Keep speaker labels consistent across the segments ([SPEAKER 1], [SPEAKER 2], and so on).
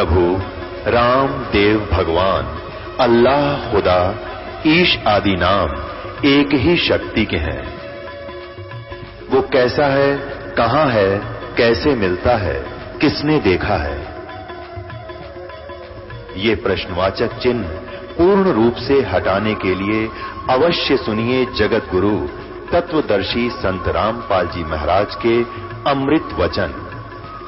[SPEAKER 1] प्रभु राम देव भगवान अल्लाह खुदा ईश आदि नाम एक ही शक्ति के हैं। वो कैसा है, कहां है, कैसे मिलता है, किसने देखा है? ये प्रश्नवाचक चिन्ह पूर्ण रूप से हटाने के लिए अवश्य सुनिए जगत गुरु तत्वदर्शी संत रामपाल जी महाराज के अमृत वचन,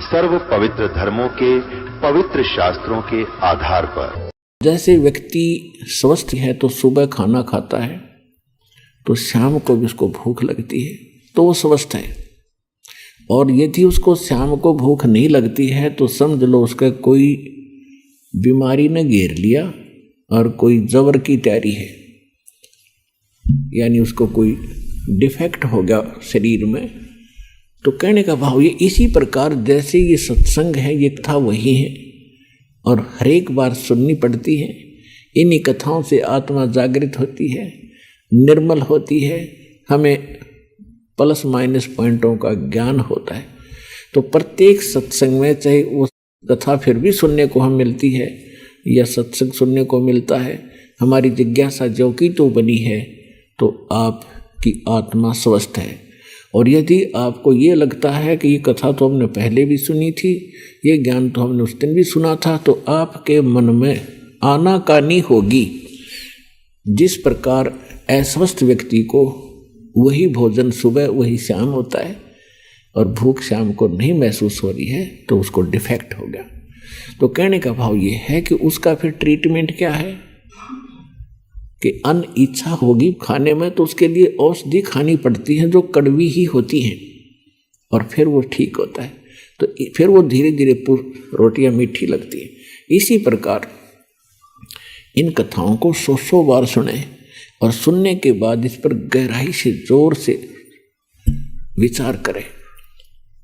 [SPEAKER 1] सर्व पवित्र धर्मों के पवित्र शास्त्रों के आधार पर।
[SPEAKER 2] जैसे व्यक्ति स्वस्थ है तो सुबह खाना खाता है तो शाम को भी उसको भूख लगती है तो वो स्वस्थ है, और यदि उसको शाम को भूख नहीं लगती है तो समझ लो उसका कोई बीमारी ने घेर लिया और कोई जबर की तैयारी है, यानी उसको कोई डिफेक्ट हो गया शरीर में। तो कहने का भाव ये इसी प्रकार जैसे ये सत्संग है ये कथा वही है और हर एक बार सुननी पड़ती है। इन्हीं कथाओं से आत्मा जागृत होती है, निर्मल होती है, हमें प्लस माइनस पॉइंटों का ज्ञान होता है। तो प्रत्येक सत्संग में चाहे वो कथा फिर भी सुनने को हम मिलती है या सत्संग सुनने को मिलता है, हमारी जिज्ञासा जो की तो बनी है तो आपकी आत्मा स्वस्थ है। और यदि आपको ये लगता है कि ये कथा तो हमने पहले भी सुनी थी, ये ज्ञान तो हमने उस दिन भी सुना था, तो आपके मन में आनाकानी होगी। जिस प्रकार अस्वस्थ व्यक्ति को वही भोजन सुबह वही शाम होता है और भूख शाम को नहीं महसूस हो रही है तो उसको डिफेक्ट हो गया। तो कहने का भाव ये है कि उसका फिर ट्रीटमेंट क्या है कि अन्न इच्छा होगी खाने में तो उसके लिए औषधि खानी पड़ती है जो कड़वी ही होती हैं और फिर वो ठीक होता है, तो फिर वो धीरे धीरे रोटियां मीठी लगती हैं। इसी प्रकार इन कथाओं को 100 बार सुने और सुनने के बाद इस पर गहराई से जोर से विचार करें,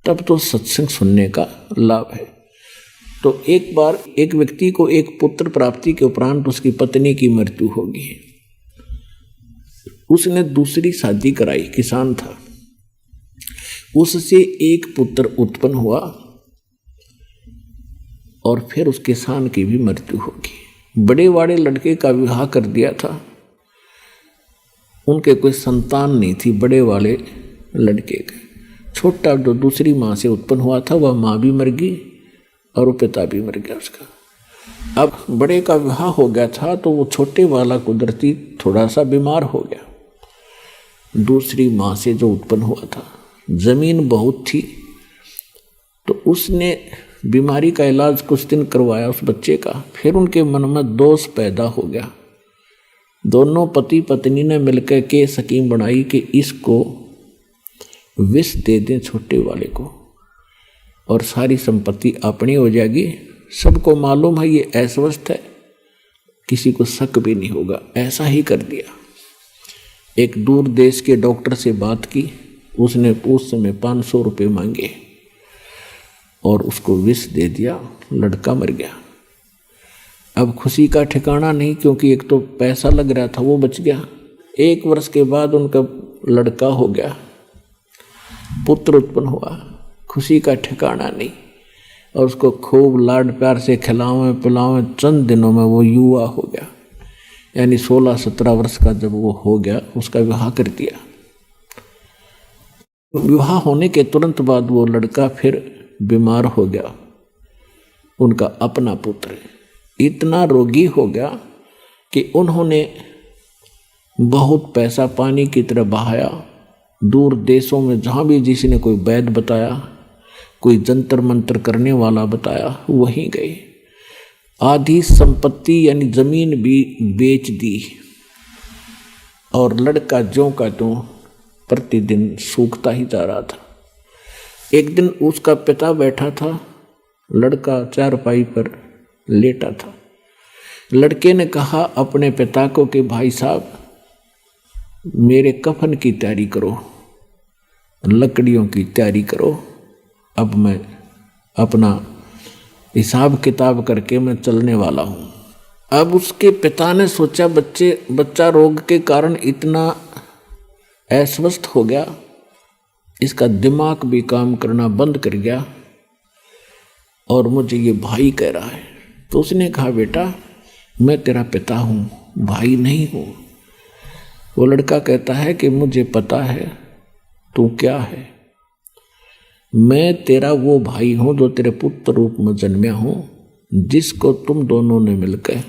[SPEAKER 2] तब तो सत्संग सुनने का लाभ है। तो एक बार एक व्यक्ति को एक पुत्र प्राप्ति के उपरांत उसकी पत्नी की मृत्यु होगी। उसने दूसरी शादी कराई, किसान था, उससे एक पुत्र उत्पन्न हुआ और फिर उस किसान की भी मृत्यु होगी। बड़े वाले लड़के का विवाह कर दिया था, उनके कोई संतान नहीं थी बड़े वाले लड़के के। छोटा जो दूसरी माँ से उत्पन्न हुआ था वह माँ भी मर गई और वो पिता भी मर गया उसका। अब बड़े का विवाह हो गया था तो वो छोटे वाला कुदरती थोड़ा सा बीमार हो गया। दूसरी माँ से जो उत्पन्न हुआ था, जमीन बहुत थी तो उसने बीमारी का इलाज कुछ दिन करवाया उस बच्चे का। फिर उनके मन में दोष पैदा हो गया। दोनों पति पत्नी ने मिलकर के स्कीम बनाई कि इसको विष दे दें छोटे वाले को और सारी संपत्ति अपनी हो जाएगी। सबको मालूम है ये अस्वस्थ है, किसी को शक भी नहीं होगा। ऐसा ही कर दिया। एक दूर देश के डॉक्टर से बात की, उसने उस समय 500 रुपये मांगे और उसको विष दे दिया, लड़का मर गया। अब खुशी का ठिकाना नहीं, क्योंकि एक तो पैसा लग रहा था वो बच गया। 1 वर्ष के बाद उनका लड़का हो गया, पुत्र उत्पन्न हुआ, खुशी का ठिकाना नहीं। और उसको खूब लाड प्यार से खिलावें पिलावें, चंद दिनों में वो युवा हो गया, यानी 16-17 वर्ष का जब वो हो गया उसका विवाह कर दिया। विवाह होने के तुरंत बाद वो लड़का फिर बीमार हो गया। उनका अपना पुत्र इतना रोगी हो गया कि उन्होंने बहुत पैसा पानी की तरह बहाया। दूर देशों में जहाँ भी जिसने कोई वैद्य बताया, कोई जंतर मंत्र करने वाला बताया, वहीं गए। आधी संपत्ति यानी जमीन भी बेच दी और लड़का ज्यों का त्यों प्रतिदिन सूखता ही जा रहा था। एक दिन उसका पिता बैठा था, लड़का चारपाई पर लेटा था। लड़के ने कहा अपने पिता को कि भाई साहब मेरे कफन की तैयारी करो, लकड़ियों की तैयारी करो, अब मैं अपना हिसाब किताब करके मैं चलने वाला हूँ। अब उसके पिता ने सोचा बच्चा रोग के कारण इतना अस्वस्थ हो गया, इसका दिमाग भी काम करना बंद कर गया और मुझे ये भाई कह रहा है तो उसने कहा बेटा मैं तेरा पिता हूँ, भाई नहीं हूँ। वो लड़का कहता है कि मुझे पता है तू क्या है, मैं तेरा वो भाई हूँ जो तेरे पुत्र रूप में जन्मया हूँ, जिसको तुम दोनों ने मिलकर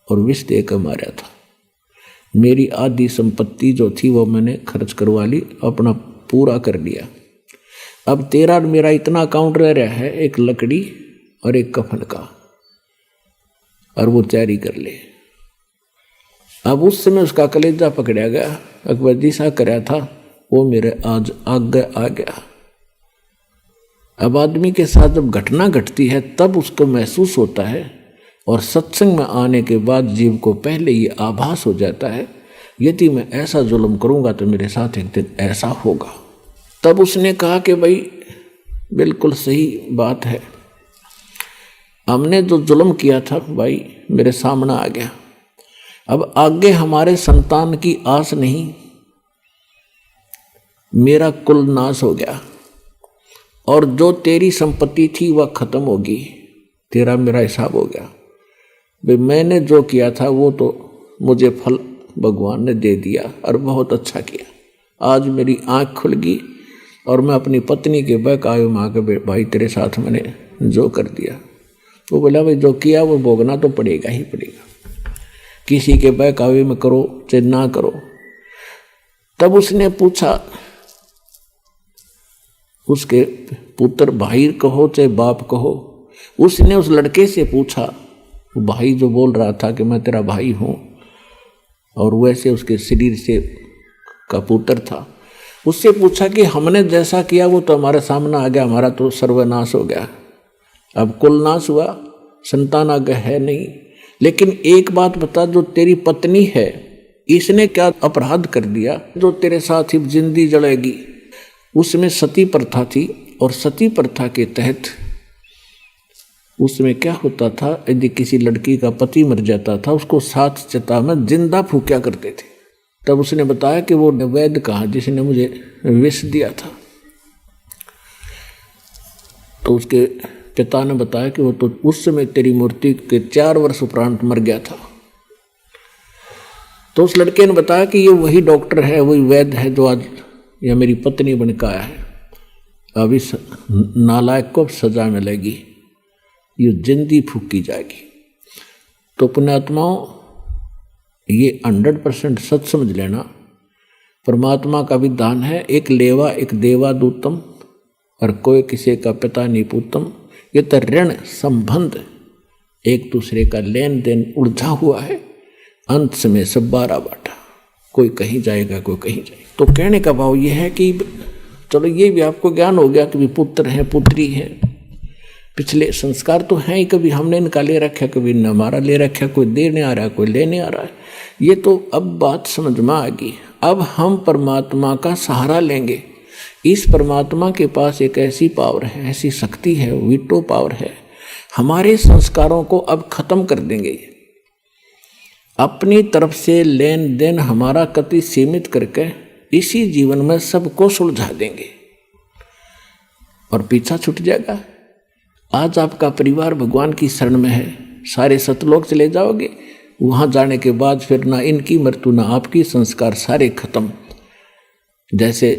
[SPEAKER 2] और विष देकर मारा था। मेरी आधी संपत्ति जो थी वो मैंने खर्च करवा ली, अपना पूरा कर लिया। अब तेरा और मेरा इतना अकाउंट रह रहा है, एक लकड़ी और एक कफन का, और वो तैयारी कर ले। अब उस समय उसका कलेजा पकड़ा गया, अकबर जी सा कराया था वो मेरे आज आगे आ गया। अब आदमी के साथ जब घटना घटती है तब उसको महसूस होता है, और सत्संग में आने के बाद जीव को पहले ये आभास हो जाता है यदि मैं ऐसा जुल्म करूंगा तो मेरे साथ एक दिन ऐसा होगा। तब उसने कहा कि भाई बिल्कुल सही बात है, हमने जो जुल्म किया था भाई मेरे सामने आ गया, अब आगे हमारे संतान की आस नहीं, मेरा कुल नाश हो गया और जो तेरी संपत्ति थी वह खत्म होगी, तेरा मेरा हिसाब हो गया। भाई मैंने जो किया था वो तो मुझे फल भगवान ने दे दिया और बहुत अच्छा किया। आज मेरी आंख खुल गई और मैं अपनी पत्नी के बहकावे माँ के भाई तेरे साथ मैंने जो कर दिया। वो बोला भाई जो किया वो भोगना तो पड़ेगा ही पड़ेगा, किसी के बहकावे में करो चाहे ना करो। तब उसने पूछा, उसके पुत्र भाई कहो चाहे बाप कहो, उसने उस लड़के से पूछा, वो भाई जो बोल रहा था कि मैं तेरा भाई हूँ और वैसे उसके शरीर से का पुत्र था, उससे पूछा कि हमने जैसा किया वो तो हमारे सामने आ गया, हमारा तो सर्वनाश हो गया, अब कुल नाश हुआ, संतान आगे है नहीं। लेकिन एक बात बता, जो तेरी पत्नी है इसने क्या अपराध कर दिया जो तेरे साथ ही जिंदगी जलेगी? उसमें सती प्रथा थी और सती प्रथा के तहत उसमें क्या होता था, यदि किसी लड़की का पति मर जाता था उसको सात चिता में जिंदा फूंका करते थे। तब उसने बताया कि वो वैद्य कहा जिसने मुझे विष दिया था। तो उसके पिता ने बताया कि वो तो उस समय तेरी मूर्ति के 4 वर्ष उपरांत मर गया था। तो उस लड़के ने बताया कि ये वही डॉक्टर है, वही वैद्य है जो आज यह मेरी पत्नी बनकर आया है, अब इस नालायक को सजा मिलेगी, ये जिंदगी फूकी जाएगी। तो पुण्यात्माओं ये 100% सच समझ लेना, परमात्मा का विधान है, एक लेवा एक देवा दूतम और कोई किसी का पिता नहीं पूतम। ये तो ऋण संबंध एक दूसरे का लेन देन उलझा हुआ है, अंत में सब 12 बाटा, कोई कहीं जाएगा कोई कहीं जाएगा। तो कहने का भाव ये है कि चलो ये भी आपको ज्ञान हो गया कि भी पुत्र है पुत्री है, पिछले संस्कार तो हैं ही, कभी हमने इनका ले रखा कभी न हमारा ले रखा, कोई देने आ रहा है कोई लेने आ रहा है। ये तो अब बात समझ में आ गई। अब हम परमात्मा का सहारा लेंगे। इस परमात्मा के पास एक ऐसी पावर है, ऐसी शक्ति है, वीटो पावर है, हमारे संस्कारों को अब खत्म कर देंगे। अपनी तरफ से लेन देन हमारा कति सीमित करके इसी जीवन में सबको सुलझा देंगे और पीछा छूट जाएगा। आज आपका परिवार भगवान की शरण में है, सारे सतलोक चले जाओगे, वहां जाने के बाद फिर ना इनकी मृत्यु ना आपकी, संस्कार सारे खत्म। जैसे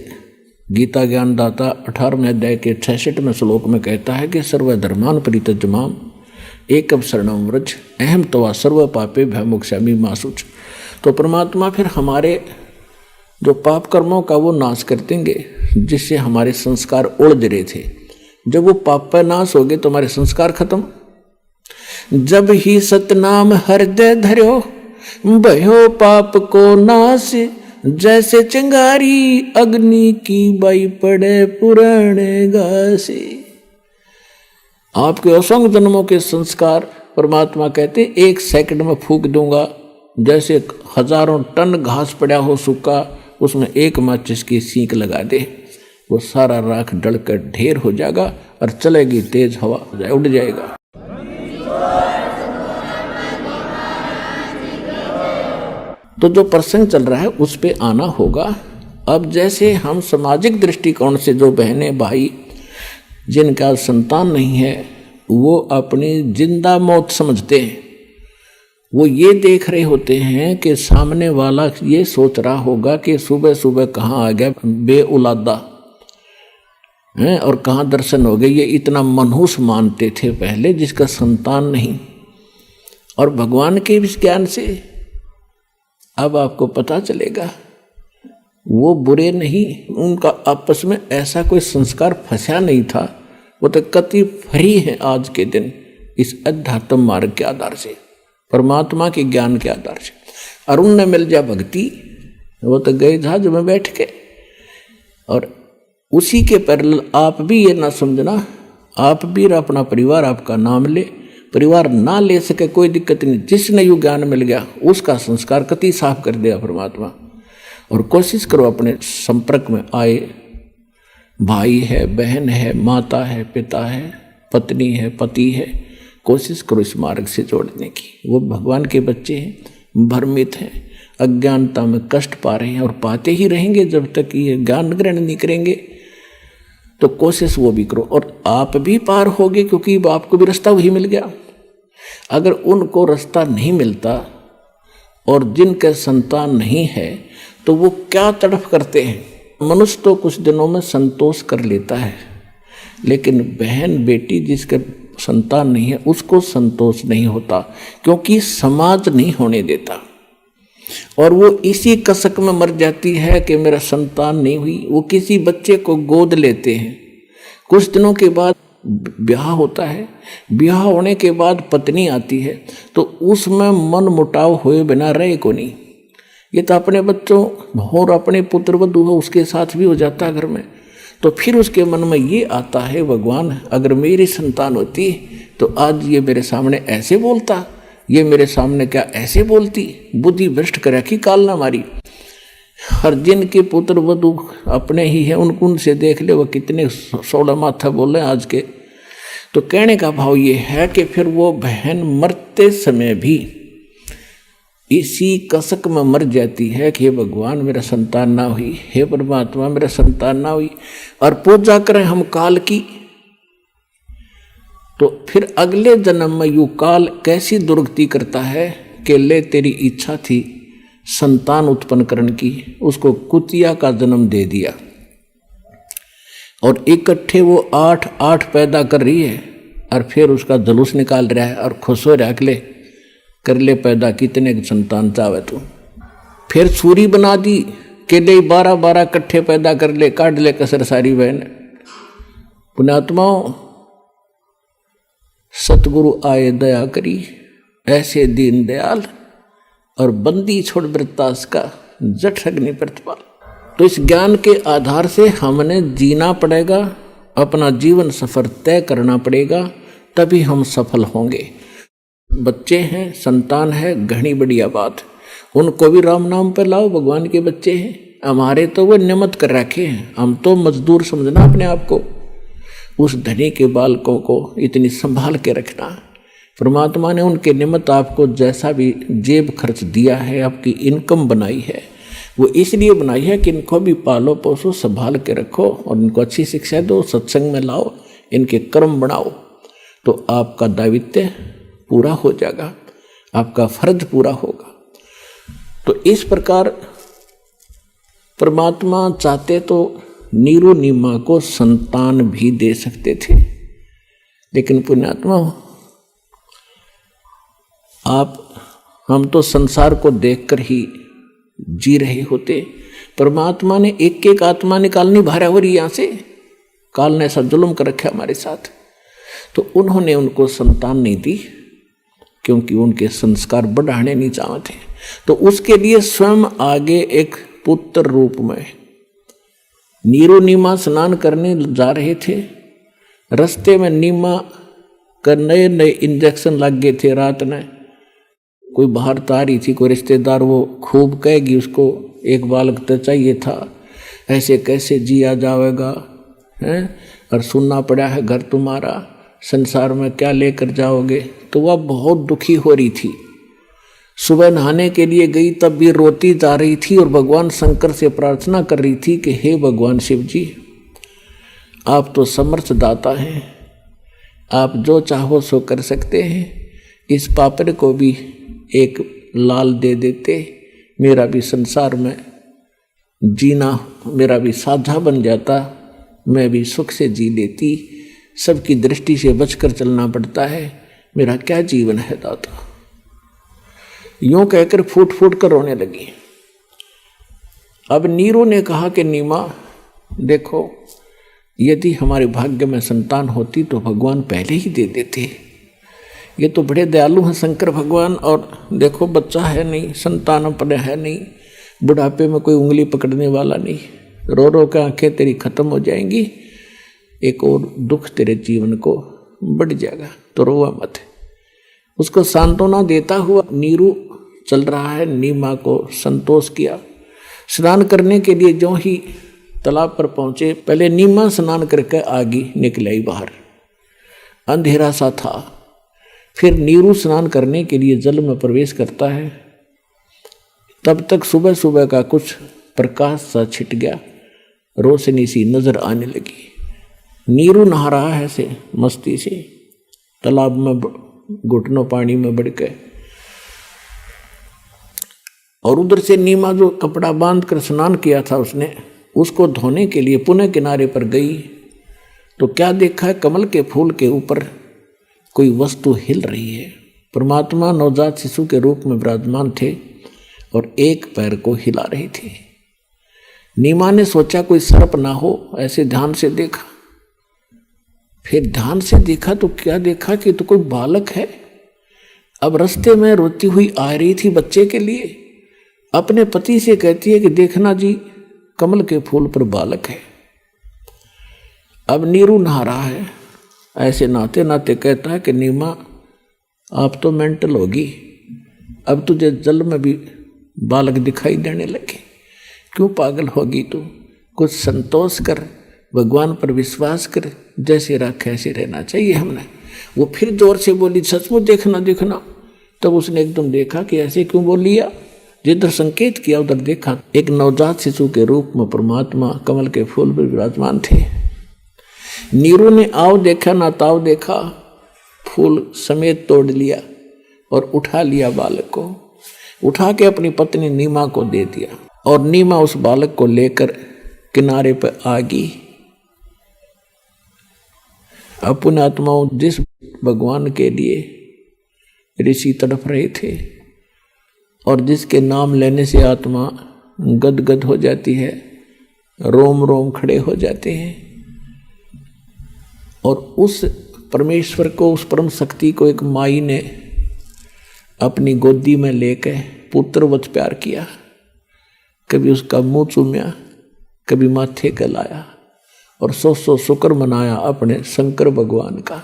[SPEAKER 2] गीता ज्ञानदाता 18वें अध्याय के 66वें श्लोक में कहता है कि सर्वधर्मान परित्यज्यमाम एकम शरणम व्रज अहम तवा सर्व पापे भयमुक्षामि मा शुच। तो परमात्मा फिर हमारे जो पाप कर्मों का वो नाश कर देंगे, जिससे हमारे संस्कार उलझ रहे थे। जब वो पाप पर नाश हो गए तो हमारे संस्कार खत्म। जब ही सतनाम हृदय धर्यो भयो पाप को नाश, जैसे चिंगारी अग्नि की बाई पड़े पुराने घासे। आपके असंख्य जन्मों के संस्कार परमात्मा कहते 1 सेकंड में फूंक दूंगा। जैसे हजारों टन घास पड़ा हो सूखा, उसमें एक माचिस की सीख लगा दे, वो सारा राख डलकर ढेर हो जाएगा और चलेगी तेज हवा, उड़ जाएगा। तो जो प्रसंग चल रहा है उस पे आना होगा। अब जैसे हम सामाजिक दृष्टिकोण से जो बहनें भाई जिनका संतान नहीं है वो अपनी जिंदा मौत समझते हैं। वो ये देख रहे होते हैं कि सामने वाला ये सोच रहा होगा कि सुबह सुबह कहाँ आ गया बेऔलादा हैं और कहाँ दर्शन हो गए। ये इतना मनहूस मानते थे पहले जिसका संतान नहीं, और भगवान के इस ज्ञान से अब आपको पता चलेगा वो बुरे नहीं, उनका आपस में ऐसा कोई संस्कार फंसा नहीं था। वो तो कति फ्री है आज के दिन इस अध्यात्म मार्ग के आधार से, परमात्मा के ज्ञान के आधार से। और उनने मिल जा भक्ति, वो तो गए जहाज में बैठ के। और उसी के पैरेलल आप भी ये ना समझना, आप भी अपना परिवार आपका नाम ले, परिवार ना ले सके कोई दिक्कत नहीं। जिसने यू ज्ञान मिल गया उसका संस्कार कति साफ कर दिया परमात्मा। और कोशिश करो अपने संपर्क में आए, भाई है, बहन है, माता है, पिता है, पत्नी है, पति है, कोशिश करो इस मार्ग से जोड़ने की। वो भगवान के बच्चे हैं, भ्रमित हैं, अज्ञानता में कष्ट पा रहे हैं और पाते ही रहेंगे जब तक ये ज्ञान ग्रहण नहीं करेंगे। तो कोशिश वो भी करो और आप भी पार होगे, क्योंकि आपको भी रास्ता वही मिल गया। अगर उनको रास्ता नहीं मिलता और जिनके संतान नहीं है तो वो क्या तड़फ करते हैं। मनुष्य तो कुछ दिनों में संतोष कर लेता है, लेकिन बहन बेटी जिसके संतान नहीं है उसको संतोष नहीं होता, क्योंकि समाज नहीं होने देता। और वो इसी कसक में मर जाती है कि मेरा संतान नहीं हुई। वो किसी बच्चे को गोद लेते हैं, कुछ दिनों के बाद ब्याह होता है, ब्याह होने के बाद पत्नी आती है तो उसमें मन मुटाव हुए बिना रहे को नहीं। ये तो अपने बच्चों और अपने पुत्र वधू हो उसके साथ भी हो जाता है घर में। तो फिर उसके मन में ये आता है, भगवान अगर मेरी संतान होती तो आज ये मेरे सामने ऐसे बोलता, ये मेरे सामने क्या ऐसे बोलती। बुद्धि भ्रष्ट कर रखी काल ना मारी। हर जिनके पुत्र वधू अपने ही है उनसे देख ले वो कितने सोलह माथा बोले आज के। तो कहने का भाव ये है कि फिर वो बहन मरते समय भी इसी कसक में मर जाती है कि हे भगवान मेरा संतान ना हुई, हे परमात्मा मेरा संतान ना हुई। और पूजा करें हम काल की, तो फिर अगले जन्म में यू काल कैसी दुर्गति करता है कि ले तेरी इच्छा थी संतान उत्पन्न करने की, उसको कुतिया का जन्म दे दिया। और इकट्ठे वो 8 पैदा कर रही है और फिर उसका जुलूस निकाल रहा है और खुश हो रहा है कर ले पैदा कितने संतान चाहे तू। फिर सूरी बना दी के ले 12 इकट्ठे पैदा कर ले, काट ले कसर सारी बहन। पुण्यात्माओं सतगुरु आए दया करी, ऐसे दीन दयाल और बंदी छोड़ वृत्तास का जठ अग्नि प्रतिपाल। तो इस ज्ञान के आधार से हमने जीना पड़ेगा, अपना जीवन सफर तय करना पड़ेगा, तभी हम सफल होंगे। बच्चे हैं, संतान है, घनी बढ़िया बात, उनको भी राम नाम पर लाओ, भगवान के बच्चे हैं। हमारे तो वो नियमित कर रखे हैं, हम तो मजदूर समझना अपने आप को। उस धनी के बालकों को इतनी संभाल के रखना। परमात्मा ने उनके निमित्त आपको जैसा भी जेब खर्च दिया है, आपकी इनकम बनाई है, वो इसलिए बनाई है कि इनको भी पालो पोसो, संभाल के रखो और इनको अच्छी शिक्षा दो, सत्संग में लाओ, इनके कर्म बनाओ, तो आपका दायित्व पूरा हो जाएगा, आपका फर्ज पूरा होगा। तो इस प्रकार परमात्मा चाहते तो नीरू नीमा को संतान भी दे सकते थे, लेकिन पुण्यात्मा हम तो संसार को देखकर ही जी रहे होते। परमात्मा ने एक आत्मा निकालनी भारा हो रही यहाँ से, काल ने ऐसा जुल्म कर रखा हमारे साथ। तो उन्होंने उनको संतान नहीं दी क्योंकि उनके संस्कार बढ़ाने नहीं चाहते। तो उसके लिए स्वयं आगे एक पुत्र रूप में नीरू नीमा स्नान करने जा रहे थे। रास्ते में नीमा का नए इंजेक्शन लग गए थे। रात में कोई बाहर तारी थी, कोई रिश्तेदार, वो खूब कहेगी उसको एक बालक तो चाहिए था, ऐसे कैसे जिया जाएगा हैं, और सुनना पड़ा है घर तुम्हारा, संसार में क्या लेकर जाओगे। तो वह बहुत दुखी हो रही थी। सुबह नहाने के लिए गई तब भी रोती जा रही थी और भगवान शंकर से प्रार्थना कर रही थी कि हे भगवान शिव जी, आप तो समर्थ दाता हैं, आप जो चाहो सो कर सकते हैं। इस पापड़ को भी एक लाल दे देते, मेरा भी संसार में जीना मेरा भी साझा बन जाता, मैं भी सुख से जी लेती। सबकी दृष्टि से बचकर चलना पड़ता है, मेरा क्या जीवन है दाता। यूं कहकर फूट फूट कर रोने लगी। अब नीरू ने कहा कि नीमा देखो, यदि हमारे भाग्य में संतान होती तो भगवान पहले ही दे देते। ये तो बड़े दयालु हैं शंकर भगवान, और देखो बच्चा है नहीं, संतान अपने है नहीं, बुढ़ापे में कोई उंगली पकड़ने वाला नहीं, रो रो के आंखें तेरी खत्म हो जाएंगी, एक और दुख तेरे जीवन को बढ़ जाएगा, तो रोवा मत। उसको सांत्वना देता हुआ नीरू चल रहा है। नीमा को संतोष किया। स्नान करने के लिए जो ही तालाब पर पहुंचे, पहले नीमा स्नान करके आगी निकल आई बाहर, अंधेरा सा था। फिर नीरू स्नान करने के लिए जल में प्रवेश करता है, तब तक सुबह सुबह का कुछ प्रकाश सा छिट गया, रोशनी सी नजर आने लगी। नीरू नहा रहा है से मस्ती से, तालाब में घुटनों पानी में बढ़ के, और उधर से नीमा जो कपड़ा बांध कर स्नान किया था उसने, उसको धोने के लिए पुनः किनारे पर गई तो क्या देखा, कमल के फूल के ऊपर कोई वस्तु हिल रही है। परमात्मा नवजात शिशु के रूप में विराजमान थे और एक पैर को हिला रही थी। नीमा ने सोचा कोई सर्प ना हो, ऐसे ध्यान से देखा। फिर ध्यान से देखा तो क्या देखा कि तो कोई बालक है। अब रास्ते में रोती हुई आ रही थी बच्चे के लिए, अपने पति से कहती है कि देखना जी, कमल के फूल पर बालक है। अब नीरू नहा रहा है, ऐसे नहाते नहाते कहता है कि नीमा आप तो मेंटल होगी, अब तुझे जल में भी बालक दिखाई देने लगे, क्यों पागल होगी तू, कुछ संतोष कर, भगवान पर विश्वास कर, जैसे रख ऐसे रहना चाहिए हमने। वो फिर जोर से बोली सचमुच देखना देखना। तब उसने एकदम देखा कि ऐसे क्यों बोल लिया, जिधर संकेत किया उधर देखा, एक नवजात शिशु के रूप में परमात्मा कमल के फूल पर विराजमान थे। नीरू ने आओ देखा ना ताव देखा, फूल समेत तोड़ लिया और उठा लिया बालक को, उठा के अपनी पत्नी नीमा को दे दिया, और नीमा उस बालक को लेकर किनारे पर आ गई। अपने आत्माओं, जिस भगवान के लिए ऋषि तड़प रहे थे और जिसके नाम लेने से आत्मा गदगद हो जाती है, रोम रोम खड़े हो जाते हैं, और उस परमेश्वर को, उस परम शक्ति को एक माई ने अपनी गोदी में लेकर पुत्रवत प्यार किया। कभी उसका मुंह चूम्या, कभी माथे का लाया, और सौ शुक्र मनाया अपने शंकर भगवान का।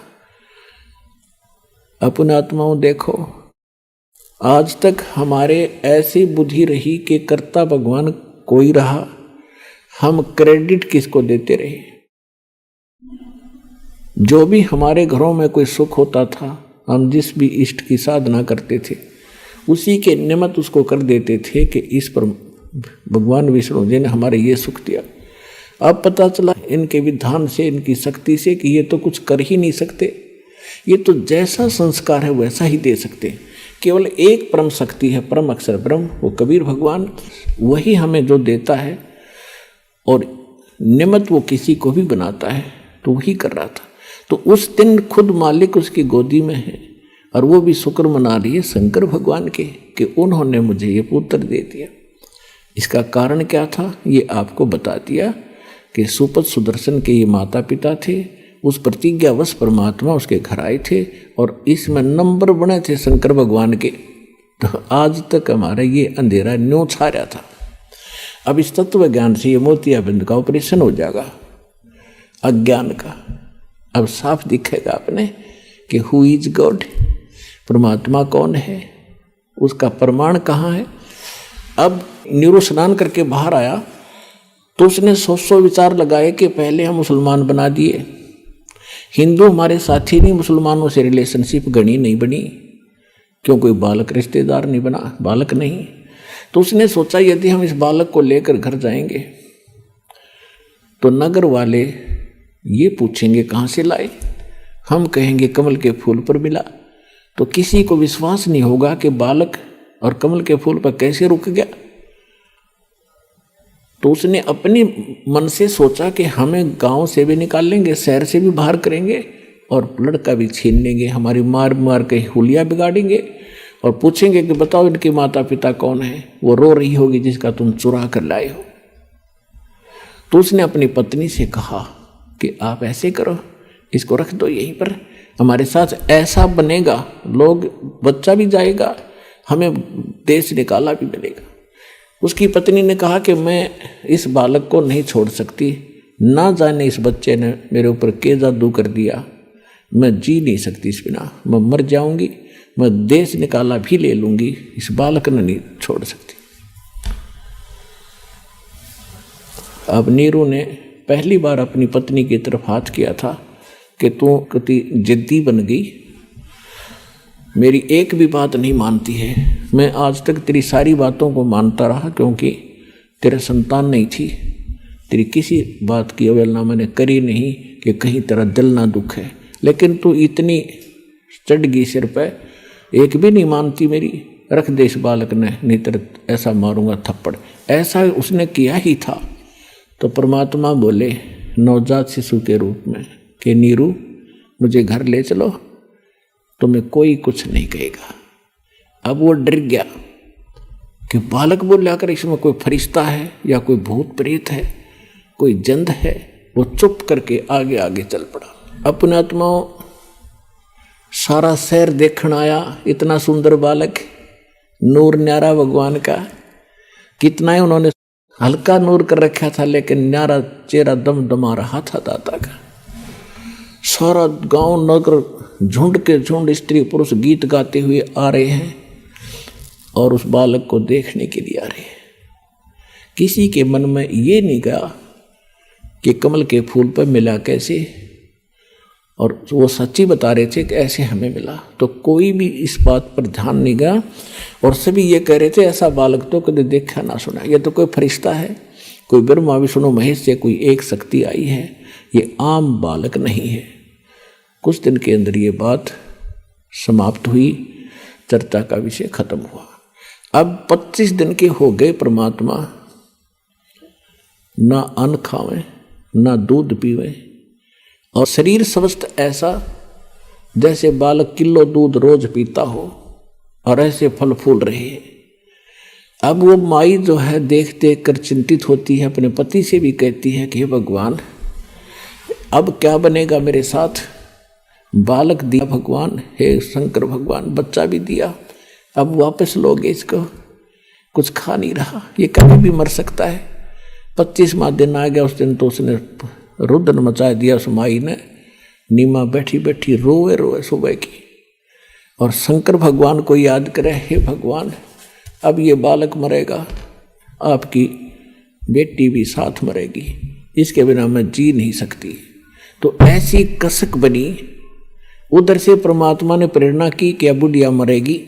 [SPEAKER 2] अपने आत्माओं देखो, आज तक हमारे ऐसी बुद्धि रही कि कर्ता भगवान कोई रहा, हम क्रेडिट किसको देते रहे। जो भी हमारे घरों में कोई सुख होता था, हम जिस भी इष्ट की साधना करते थे, उसी के निमित्त उसको कर देते थे कि इस पर भगवान विष्णु जी ने हमारे ये सुख दिया। अब पता चला इनके विधान से, इनकी शक्ति से, कि ये तो कुछ कर ही नहीं सकते, ये तो जैसा संस्कार है वैसा ही दे सकते। केवल एक परम शक्ति है, परम अक्षर ब्रह्म, वो कबीर भगवान, वही हमें जो देता है, और निमित्त वो किसी को भी बनाता है, तो वही कर रहा था। तो उस दिन खुद मालिक उसकी गोदी में है, और वो भी शुक्र मना रही है शंकर भगवान के कि उन्होंने मुझे ये पुत्र दे दिया। इसका कारण क्या था ये आपको बता दिया कि सुपत सुदर्शन के ये माता पिता थे, उस प्रतिज्ञावश परमात्मा उसके घर आए थे, और इसमें नंबर बने थे शंकर भगवान के। तो आज तक हमारा ये अंधेरा न्यों छा रहा था। अब इस तत्व ज्ञान से ये मोतियाबिंद का ऑपरेशन हो जाएगा, अज्ञान का। अब साफ दिखेगा आपने कि हु इज गॉड, परमात्मा कौन है, उसका प्रमाण कहाँ है। अब नीरू स्नान करके बाहर आया तो उसने सौ विचार लगाए कि पहले हम मुसलमान बना दिए, हिंदू हमारे साथी नहीं, मुसलमानों से रिलेशनशिप गणी नहीं बनी, क्यों कोई बालक रिश्तेदार नहीं बना, बालक नहीं। तो उसने सोचा यदि हम इस बालक को लेकर घर जाएंगे तो नगर वाले ये पूछेंगे कहाँ से लाए, हम कहेंगे कमल के फूल पर मिला, तो किसी को विश्वास नहीं होगा कि बालक और कमल के फूल पर कैसे रुक गया। तो उसने अपने मन से सोचा कि हमें गांव से भी निकाल लेंगे, शहर से भी बाहर करेंगे और लड़का भी छीन लेंगे, हमारी मार मार के हुलिया बिगाड़ेंगे और पूछेंगे कि बताओ इनके माता पिता कौन है। वो रो रही होगी जिसका तुम चुरा कर लाए हो। तो उसने अपनी पत्नी से कहा कि आप ऐसे करो, इसको रख दो यहीं पर, हमारे साथ ऐसा बनेगा, लोग बच्चा भी जाएगा, हमें देश निकाला भी मिलेगा। उसकी पत्नी ने कहा कि मैं इस बालक को नहीं छोड़ सकती, ना जाने इस बच्चे ने मेरे ऊपर क्या जादू कर दिया, मैं जी नहीं सकती इस बिना, मैं मर जाऊंगी, मैं देश निकाला भी ले लूंगी, इस बालक ने नहीं छोड़ सकती। अब नीरू ने पहली बार अपनी पत्नी की तरफ हाथ किया था कि तू कितनी जिद्दी बन गई, मेरी एक भी बात नहीं मानती है। मैं आज तक तेरी सारी बातों को मानता रहा क्योंकि तेरा संतान नहीं थी, तेरी किसी बात की अवहेलना मैंने करी नहीं कि कहीं तेरा दिल ना दुख है, लेकिन तू इतनी चढ़ गई सिर पे, एक भी नहीं मानती मेरी, रख दे इस बालक ने, नहीं तेरे ऐसा मारूंगा थप्पड़। ऐसा उसने किया ही था। तो परमात्मा बोले नवजात शिशु के रूप में कि नीरू मुझे घर ले चलो, तुम्हें कोई कुछ नहीं कहेगा। अब वो डर गया कि बालक बोला कर इसमें कोई फरिश्ता है या कोई भूत प्रेत है, कोई जंद है। वो चुप करके आगे आगे चल पड़ा। अपने आत्माओं सारा शहर देखने आया, इतना सुंदर बालक, नूर न्यारा भगवान का, कितना ही उन्होंने हल्का नूर कर रखा था लेकिन न्यारा चेहरा दम दमा रहा था दाता का। सारा गांव नगर झुंड के झुंड स्त्री पुरुष गीत गाते हुए आ रहे हैं और उस बालक को देखने के लिए आ रहे हैं। किसी के मन में ये नहीं गया कि कमल के फूल पर मिला कैसे, और वो सच्ची बता रहे थे कि ऐसे हमें मिला। तो कोई भी इस बात पर ध्यान नहीं गया और सभी ये कह रहे थे ऐसा बालक तो कभी देखा ना सुना, ये तो कोई फरिश्ता है, कोई ब्रह्मा विष्णु महेश से कोई एक शक्ति आई है, ये आम बालक नहीं है। कुछ दिन के अंदर ये बात समाप्त हुई, चर्चा का विषय खत्म हुआ। अब 25 दिन के हो गए, परमात्मा ना अन्न खावे ना दूध पीवे और शरीर स्वस्थ ऐसा जैसे बालक किलो दूध रोज पीता हो और ऐसे फल फूल रहे। अब वो माई जो है देख देख कर चिंतित होती है, अपने पति से भी कहती है कि भगवान अब क्या बनेगा मेरे साथ, बालक दिया भगवान, हे शंकर भगवान बच्चा भी दिया, अब वापस लोगे इसको, कुछ खा नहीं रहा, ये कभी भी मर सकता है। 25वां दिन आ गया, उस दिन तो उसने रुदन मचा दिया। उस माई ने नीमा बैठी बैठी रोए रोए सुबह की और शंकर भगवान को याद करे, हे भगवान अब ये बालक मरेगा, आपकी बेटी भी साथ मरेगी, इसके बिना मैं जी नहीं सकती। तो ऐसी कसक बनी। उधर से परमात्मा ने प्रेरणा की कि अब बुढ़िया मरेगी।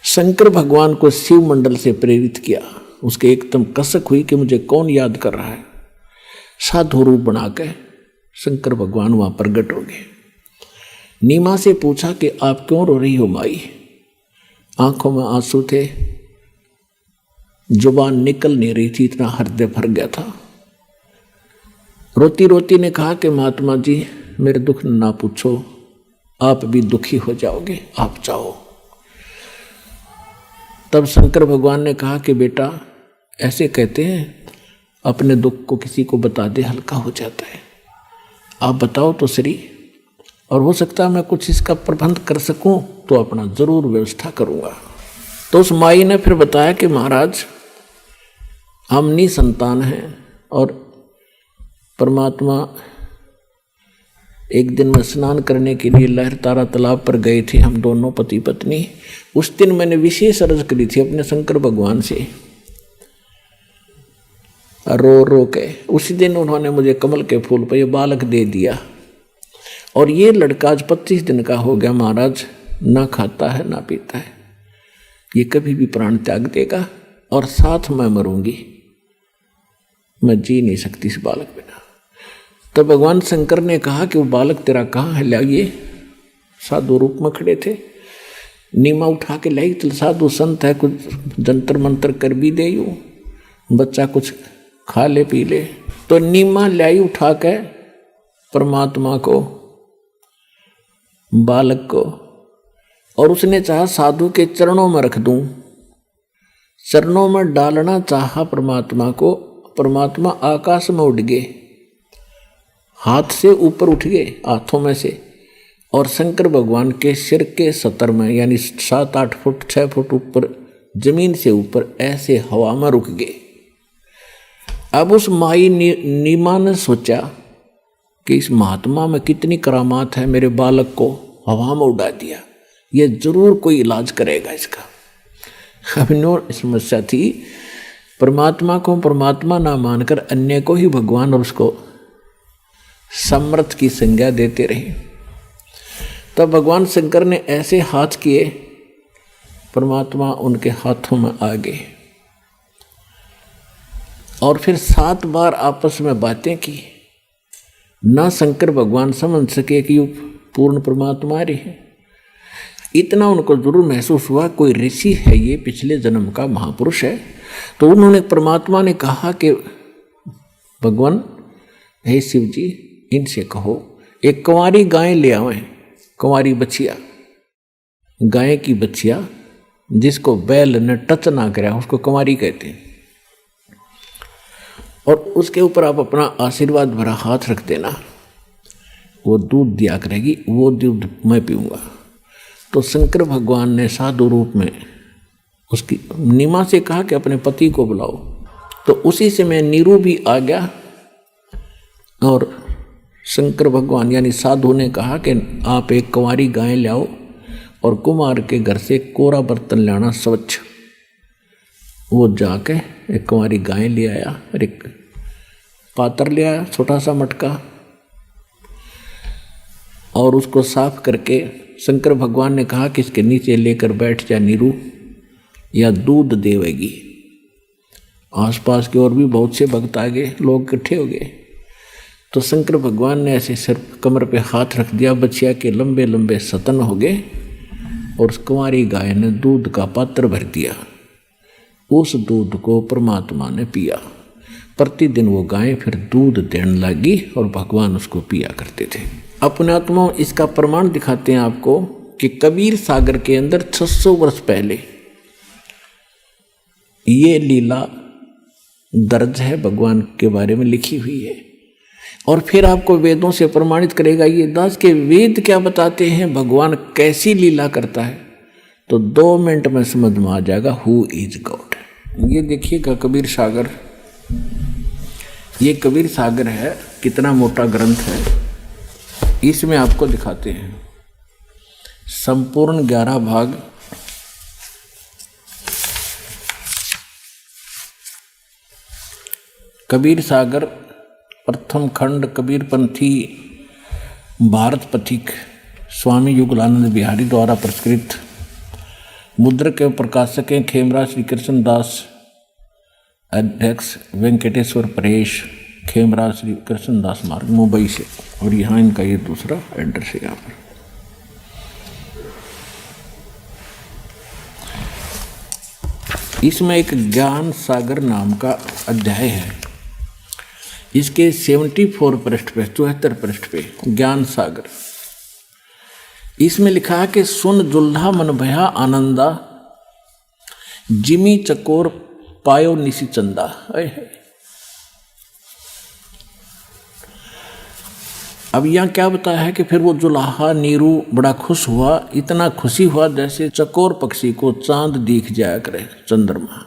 [SPEAKER 2] शंकर भगवान को शिव मंडल से प्रेरित किया। उसके एकदम कसक हुई कि मुझे कौन याद कर रहा है। साधु रूप बना के शंकर भगवान वहां प्रकट हो गए। नीमा से पूछा कि आप क्यों रो रही हो माई? आंखों में आंसू थे, जुबान निकल नहीं रही थी, इतना हृदय भर गया था। रोती रोती ने कहा कि महात्मा जी मेरे दुख ना पूछो, आप भी दुखी हो जाओगे, आप जाओ। तब शंकर भगवान ने कहा कि बेटा ऐसे कहते हैं अपने दुख को किसी को बता दे हल्का हो जाता है, आप बताओ तो सही, और हो सकता है मैं कुछ इसका प्रबंध कर सकूं तो अपना जरूर व्यवस्था करूंगा। तो उस माई ने फिर बताया कि महाराज हम निसंतान हैं और परमात्मा एक दिन में स्नान करने के लिए लहरतारा तालाब पर गए थे, हम दोनों पति पत्नी। उस दिन मैंने विशेष अर्ज करी थी अपने शंकर भगवान से, रो रो के। उसी दिन उन्होंने मुझे कमल के फूल पर यह बालक दे दिया और ये लड़का आज 25 दिन का हो गया महाराज, ना खाता है ना पीता है, ये कभी भी प्राण त्याग देगा और साथ मैं मरूंगी, मैं जी नहीं सकती इस बालक बिना। तब भगवान शंकर ने कहा कि वो बालक तेरा कहाँ है, लाइए। साधु रूप में खड़े थे, नीमा उठा के लाई। तो साधु संत है, कुछ जंतर मंत्र कर भी दे, यू बच्चा कुछ खा ले पी ले। तो नीमा लाई उठा के परमात्मा को, बालक को, और उसने चाहा साधु के चरणों में रख दूं। चरणों में डालना चाहा परमात्मा को, परमात्मा आकाश में उड़ गए, हाथ से ऊपर उठ गए, हाथों में से, और शंकर भगवान के सिर के सतर में, यानी 7-8 फुट 6 फुट ऊपर, जमीन से ऊपर ऐसे हवा में रुक गए। अब उस माई नीमा ने सोचा कि इस महात्मा में कितनी करामात है, मेरे बालक को हवा में उड़ा दिया, ये जरूर कोई इलाज करेगा इसका। अब नो समस्या थी, परमात्मा को परमात्मा ना मानकर अन्य को ही भगवान और उसको समर्थ की संज्ञा देते रहे। तब भगवान शंकर ने ऐसे हाथ किए, परमात्मा उनके हाथों में आ गए, और फिर 7 बार आपस में बातें की। ना शंकर भगवान समझ सके कि वो पूर्ण परमात्मा रहे हैं। इतना उनको जरूर महसूस हुआ कोई ऋषि है, ये पिछले जन्म का महापुरुष है। तो उन्होंने, परमात्मा ने कहा कि भगवान हे शिव जी, इनसे कहो एक कुंवारी गाय ले आवे, कुंवारी बछिया, गाय की बछिया जिसको बैल ने टच ना कराया उसको कुंवारी कहते हैं, और उसके ऊपर आप अपना आशीर्वाद भरा हाथ रख देना, वो दूध दिया करेगी, वो दूध मैं पीऊँगा। तो शंकर भगवान ने साधु रूप में उसकी नीमा से कहा कि अपने पति को बुलाओ। तो उसी समय नीरू भी आ गया, और शंकर भगवान यानी साधु ने कहा कि आप एक कुंवारी गाय लाओ, और कुमार के घर से कोरा बर्तन लाना स्वच्छ। वो जाके एक कुंवारी गाय ले आया, और एक पात्र ले आया, छोटा सा मटका, और उसको साफ करके शंकर भगवान ने कहा कि इसके नीचे लेकर बैठ जा नीरू, या दूध देवेगी। आसपास के और भी बहुत से भक्त आ गए, लोग इकट्ठे हो गए। तो शंकर भगवान ने ऐसे सिर कमर पे हाथ रख दिया, बछिया के लंबे लंबे सतन हो गए, और उस कुंवारी गाय ने दूध का पात्र भर दिया। उस दूध को परमात्मा ने पिया। प्रतिदिन वो गाय फिर दूध देने लगी, और भगवान उसको पिया करते थे। अपने आत्मा इसका प्रमाण दिखाते हैं आपको कि कबीर सागर के अंदर 600 वर्ष पहले ये लीला दर्ज है, भगवान के बारे में लिखी हुई है। और फिर आपको वेदों से प्रमाणित करेगा ये दास के वेद क्या बताते हैं, भगवान कैसी लीला करता है। तो 2 मिनट में समझ में आ जाएगा हु इज गॉड। ये देखिएगा कबीर सागर, ये कबीर सागर है, कितना मोटा ग्रंथ है। इसमें आपको दिखाते हैं संपूर्ण 11 भाग। कबीर सागर प्रथम खंड, कबीरपंथी भारत पथिक, स्वामी युगलानंद बिहारी द्वारा प्रस्कृत। मुद्र के प्रकाशक हैं खेमराज श्री कृष्ण दास, अध्यक्ष वेंकटेश्वर परेश, खेमराज श्री कृष्ण दास मार्ग, मुंबई से। और यहाँ इनका ये दूसरा एड्रेस है। यहाँ पर इसमें एक ज्ञान सागर नाम का अध्याय है। इसके 74 पृष्ठ पे, 74 पृष्ठ पे ज्ञान सागर। इसमें लिखा है कि सुन जुल्हा मन भया आनंदा, जिमी चकोर पायो निशी चंदा। अब यहाँ क्या बताया है कि फिर वो जुलाहा नीरू बड़ा खुश हुआ, इतना खुशी हुआ जैसे चकोर पक्षी को चांद दिख जाया करे, चंद्रमा।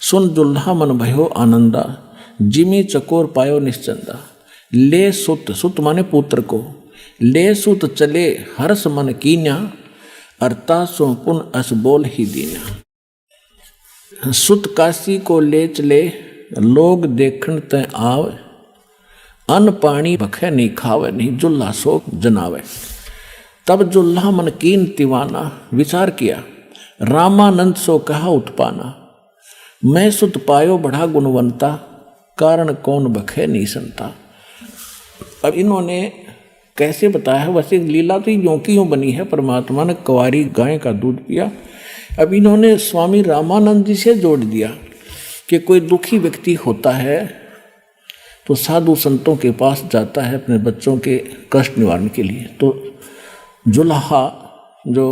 [SPEAKER 2] सुन जुल्हा मन भयो आनंदा, जिमी चकोर पायो निश्चंदा। ले सुत, सुत माने पुत्र को, ले सुत चले हर्ष मन कीन्या, अरता सो पुन अस बोल ही दीना। सुत काशी को ले चले, लोग देखण तय आव, अन्न पानी भखे नहीं खावे, नहीं जुल्हा सो जनावे। तब जुल्हा मन कीन तिवाना, विचार किया रामानंद सो कहा उत्पाना। मैं सुत पायो बढ़ा गुणवंता, कारण कौन बखे नहीं संता। अब इन्होंने कैसे बताया है, वैसे लीला तो यूं की यूं बनी है। परमात्मा ने कुंवारी गाय का दूध पिया। अब इन्होंने स्वामी रामानंद जी से जोड़ दिया कि कोई दुखी व्यक्ति होता है तो साधु संतों के पास जाता है अपने बच्चों के कष्ट निवारण के लिए। तो जुल्हा जो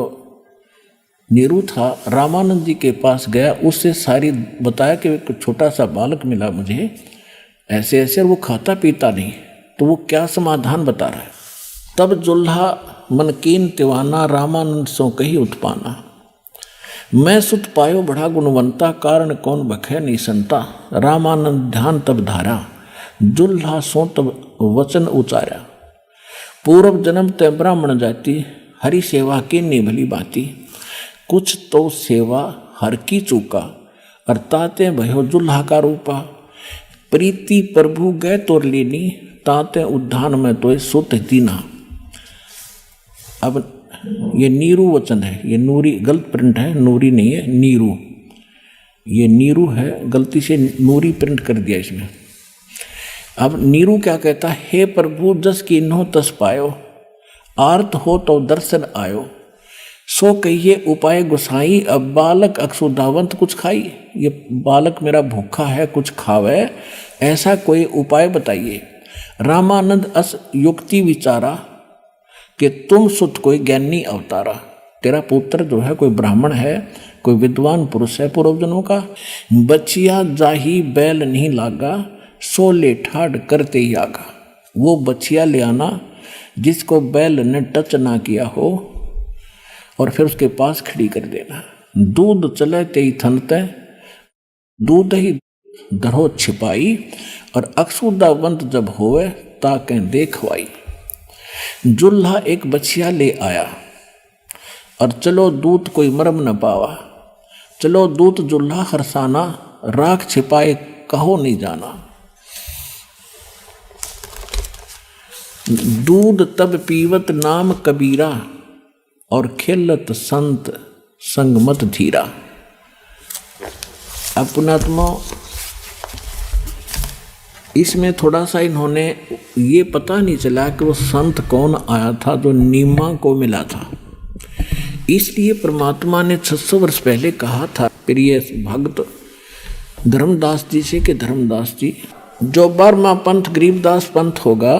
[SPEAKER 2] नीरू था रामानंद जी के पास गया, उससे सारी बताया कि एक छोटा सा बालक मिला मुझे ऐसे ऐसे, और वो खाता पीता नहीं, तो वो क्या समाधान बता रहा है। तब जुल्हा मनकीन तिवाना रामानंद सो कही उत्पाना, मैं सुत पायो बड़ा गुणवंता, कारण कौन बखे निसंता। रामानंद ध्यान तब धारा, जुल्हा सो तब वचन उचारा, पूर्व जन्म ते ब्राह्मण जाति, हरि सेवा की निभली बाती। कुछ तो सेवा हर की चूका, अर्थाते भयो जुल्हा का रूपा। प्रीति प्रभु गए तोर लेनी, ताते उद्धान में तो सुत दीना। अब ये नीरू वचन है, ये नूरी गलत प्रिंट है, नूरी नहीं है, नीरू। ये नीरू है, गलती से नूरी प्रिंट कर दिया इसमें। अब नीरू क्या कहता है, हे प्रभु जस कीन्हो तस पायो, आर्त हो तो दर्शन आयो। सो कहिए उपाय गुसाई, अब बालक अक्षुधावंत कुछ खाई। ये बालक मेरा भूखा है, कुछ खावे, ऐसा कोई उपाय बताइए। रामानंद अस युक्ति विचारा, कि तुम सुत कोई ज्ञानी अवतारा। तेरा पुत्र जो है कोई ब्राह्मण है, कोई विद्वान पुरुष है पूर्व जन्मों का। बचिया जाही बैल नहीं लागा, सो ले ठाड़ करते ही आगा। वो बचिया ले आना जिसको बैल ने टच ना किया हो, और फिर उसके पास खड़ी कर देना। दूध चले तेई थनते, दूध ही धरो छिपाई, और अक्षुदावंत जब होवे ताके देखवाई। जुल्हा एक बछिया ले आया, और चलो दूत कोई मरम न पावा। चलो दूत जुल्हा हरसाना, राख छिपाए कहो नहीं जाना। दूध तब पीवत नाम कबीरा, और खेलत संत संगमत धीरा। अपनात्मा इसमें थोड़ा सा इन्होंने ये पता नहीं चला कि वो संत कौन आया था जो नीमा को मिला था। इसलिए परमात्मा ने 600 वर्ष पहले कहा था प्रिय भक्त धर्मदास जी से कि धर्मदास जी, जो 12वां पंथ गरीबदास पंथ होगा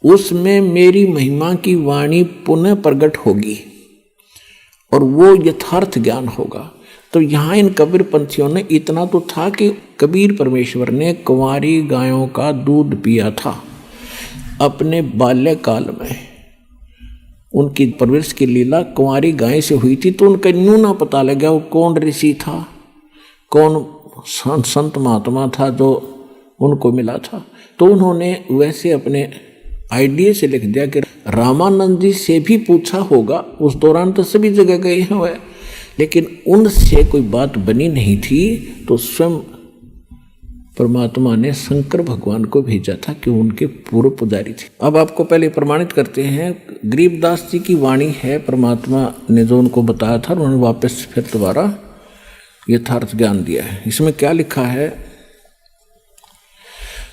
[SPEAKER 2] उसमें मेरी महिमा की वाणी पुनः प्रकट होगी, और वो यथार्थ ज्ञान होगा। तो यहाँ इन कबीर पंथियों ने इतना तो था कि कबीर परमेश्वर ने कुंवारी गायों का दूध पिया था अपने बाल्यकाल में। उनकी परवरिश की लीला कुंवारी गाय से हुई थी, तो उनका यूं ना पता लगा वो कौन ऋषि था, कौन संत महात्मा था जो उनको मिला था। तो उन्होंने वैसे अपने आइडिया से लिख दिया कि रामानंद जी से भी पूछा होगा। उस दौरान तो सभी जगह गए हैं वह, लेकिन उनसे कोई बात बनी नहीं थी, तो स्वयं परमात्मा ने शंकर भगवान को भेजा था कि उनके पूर्व पुजारी थे। अब आपको पहले प्रमाणित करते हैं, गरीबदास जी की वाणी है, परमात्मा ने जो उनको बताया था उन्होंने वापस फिर दोबारा यथार्थ ज्ञान दिया है। इसमें क्या लिखा है,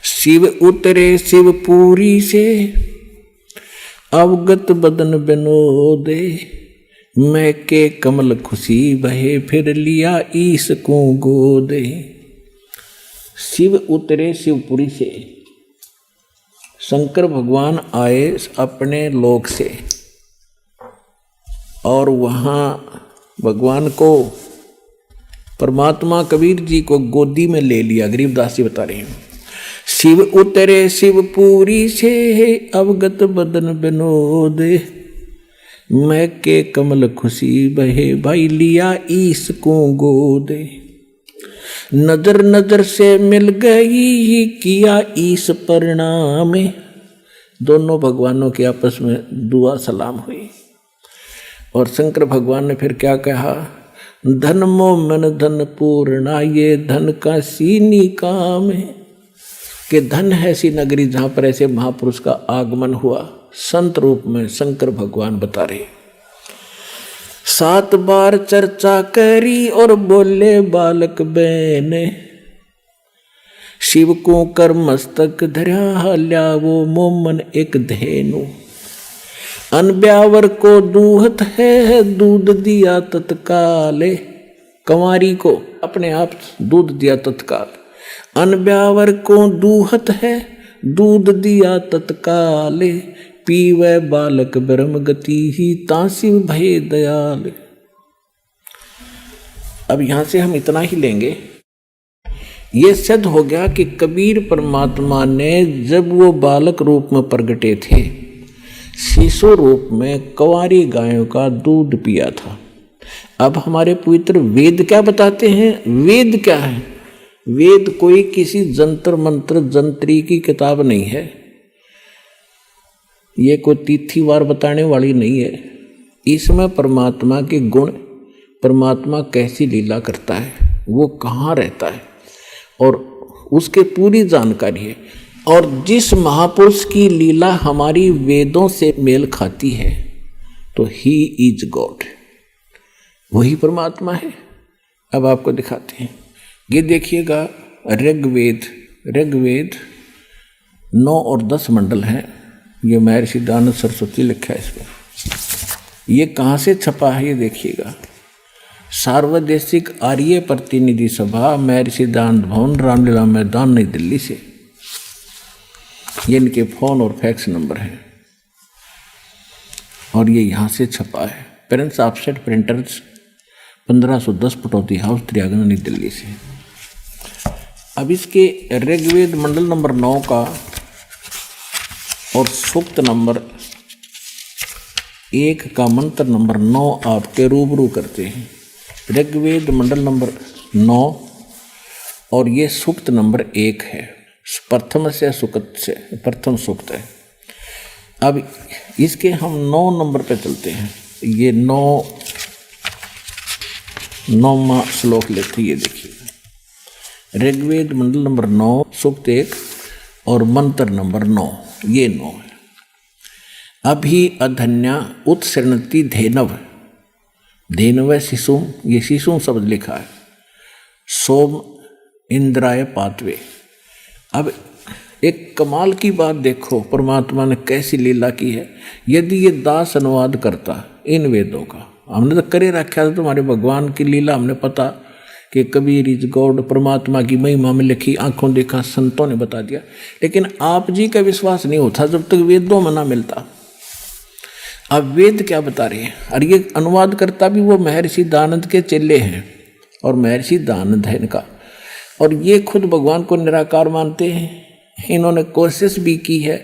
[SPEAKER 2] शिव उतरे शिवपुरी से, अवगत बदन बिनोदे, मैं के कमल खुशी बहे, फिर लिया ईस को गोदे। शिव उतरे शिवपुरी से, शंकर भगवान आए अपने लोक से, और वहाँ भगवान को परमात्मा कबीर जी को गोदी में ले लिया। गरीबदास जी बता रहे हैं, शिव उतरे शिवपुरी से, अवगत बदन बिनोदे, मैं के कमल खुशी बहे, भाई लिया ईस को गोदे। नजर नजर से मिल गई, किया ईस परिणाम। दोनों भगवानों के आपस में दुआ सलाम हुई, और शंकर भगवान ने फिर क्या कहा, धन मो मन धन पूर्णा, ये धन का सीनी काम है। कि धन है सी नगरी जहाँ पर ऐसे महापुरुष का आगमन हुआ संत रूप में। शंकर भगवान बता रहे, 7 बार चर्चा करी और बोले बालक बहने, शिव को कर मस्तक धर्या ल्यावो मोमन एक धेनु। अनब्यावर को दूहत है दूध दिया तत्काले। कंवारी को अपने आप दूध दिया तत्काल। अनब्यावर को दूहत है दूध दिया तत्काले। पीवे बालक ब्रह्म गति ही तासिव भय दयाल। अब यहां से हम इतना ही लेंगे। ये सिद्ध हो गया कि कबीर परमात्मा ने जब वो बालक रूप में प्रगटे थे, शिशु रूप में कंवारी गायों का दूध पिया था। अब हमारे पवित्र वेद क्या बताते हैं? वेद क्या है? वेद कोई किसी जंतर मंत्र जंत्री की किताब नहीं है। ये कोई तिथिवार बताने वाली नहीं है। इसमें परमात्मा के गुण, परमात्मा कैसी लीला करता है, वो कहाँ रहता है और उसके पूरी जानकारी है। और जिस महापुरुष की लीला हमारी वेदों से मेल खाती है तो ही इज गॉड, वही परमात्मा है। अब आपको दिखाते हैं। ये देखिएगा ऋग्वेद 9 और 10 मंडल हैं। ये महर्षि दयानंद सरस्वती लिखा है इसमें। ये कहाँ से छपा है ये देखिएगा। सार्वदेशिक आर्य प्रतिनिधि सभा, महर्षि दयानंद भवन, रामलीला मैदान, नई दिल्ली से। ये इनके फोन और फैक्स नंबर हैं और ये यहाँ से छपा है। Parents offset printers 1510 Pataudi house, त्रियागन, नई दिल्ली से। अब इसके ऋग्वेद मंडल नंबर 9 का और सूक्त नंबर 1 का मंत्र नंबर 9 आपके रूबरू करते हैं। ऋग्वेद मंडल नंबर 9 और ये सूक्त नंबर 1 है। प्रथम से सुक्त से प्रथम सूक्त है। अब इसके हम 9 नंबर पे चलते हैं। ये 9वां श्लोक लेते। ये देखिए ऋग्वेद मंडल नंबर 9 सूक्त 1 और मंत्र नंबर 9, ये 9 है। अभी अधन्या उत्सृणति धेनव शिशुम, ये शिशुम शब्द लिखा है। सोम इंद्राय पातवे। अब एक कमाल की बात देखो, परमात्मा ने कैसी लीला की है। यदि ये दास अनुवाद करता इन वेदों का, हमने तो करे रखा था तुम्हारे भगवान की लीला, हमने पता कि कबीर इज गॉड, परमात्मा की महिमा में लिखी, आंखों देखा, संतों ने बता दिया। लेकिन आप जी का विश्वास नहीं होता जब तक वेदों में ना मिलता। अब वेद क्या बता रहे हैं? और ये अनुवाद करता भी वो महर्षि दयानंद के चेले हैं और महर्षि दयानंद है इनका। और ये खुद भगवान को निराकार मानते हैं। इन्होंने कोशिश भी की है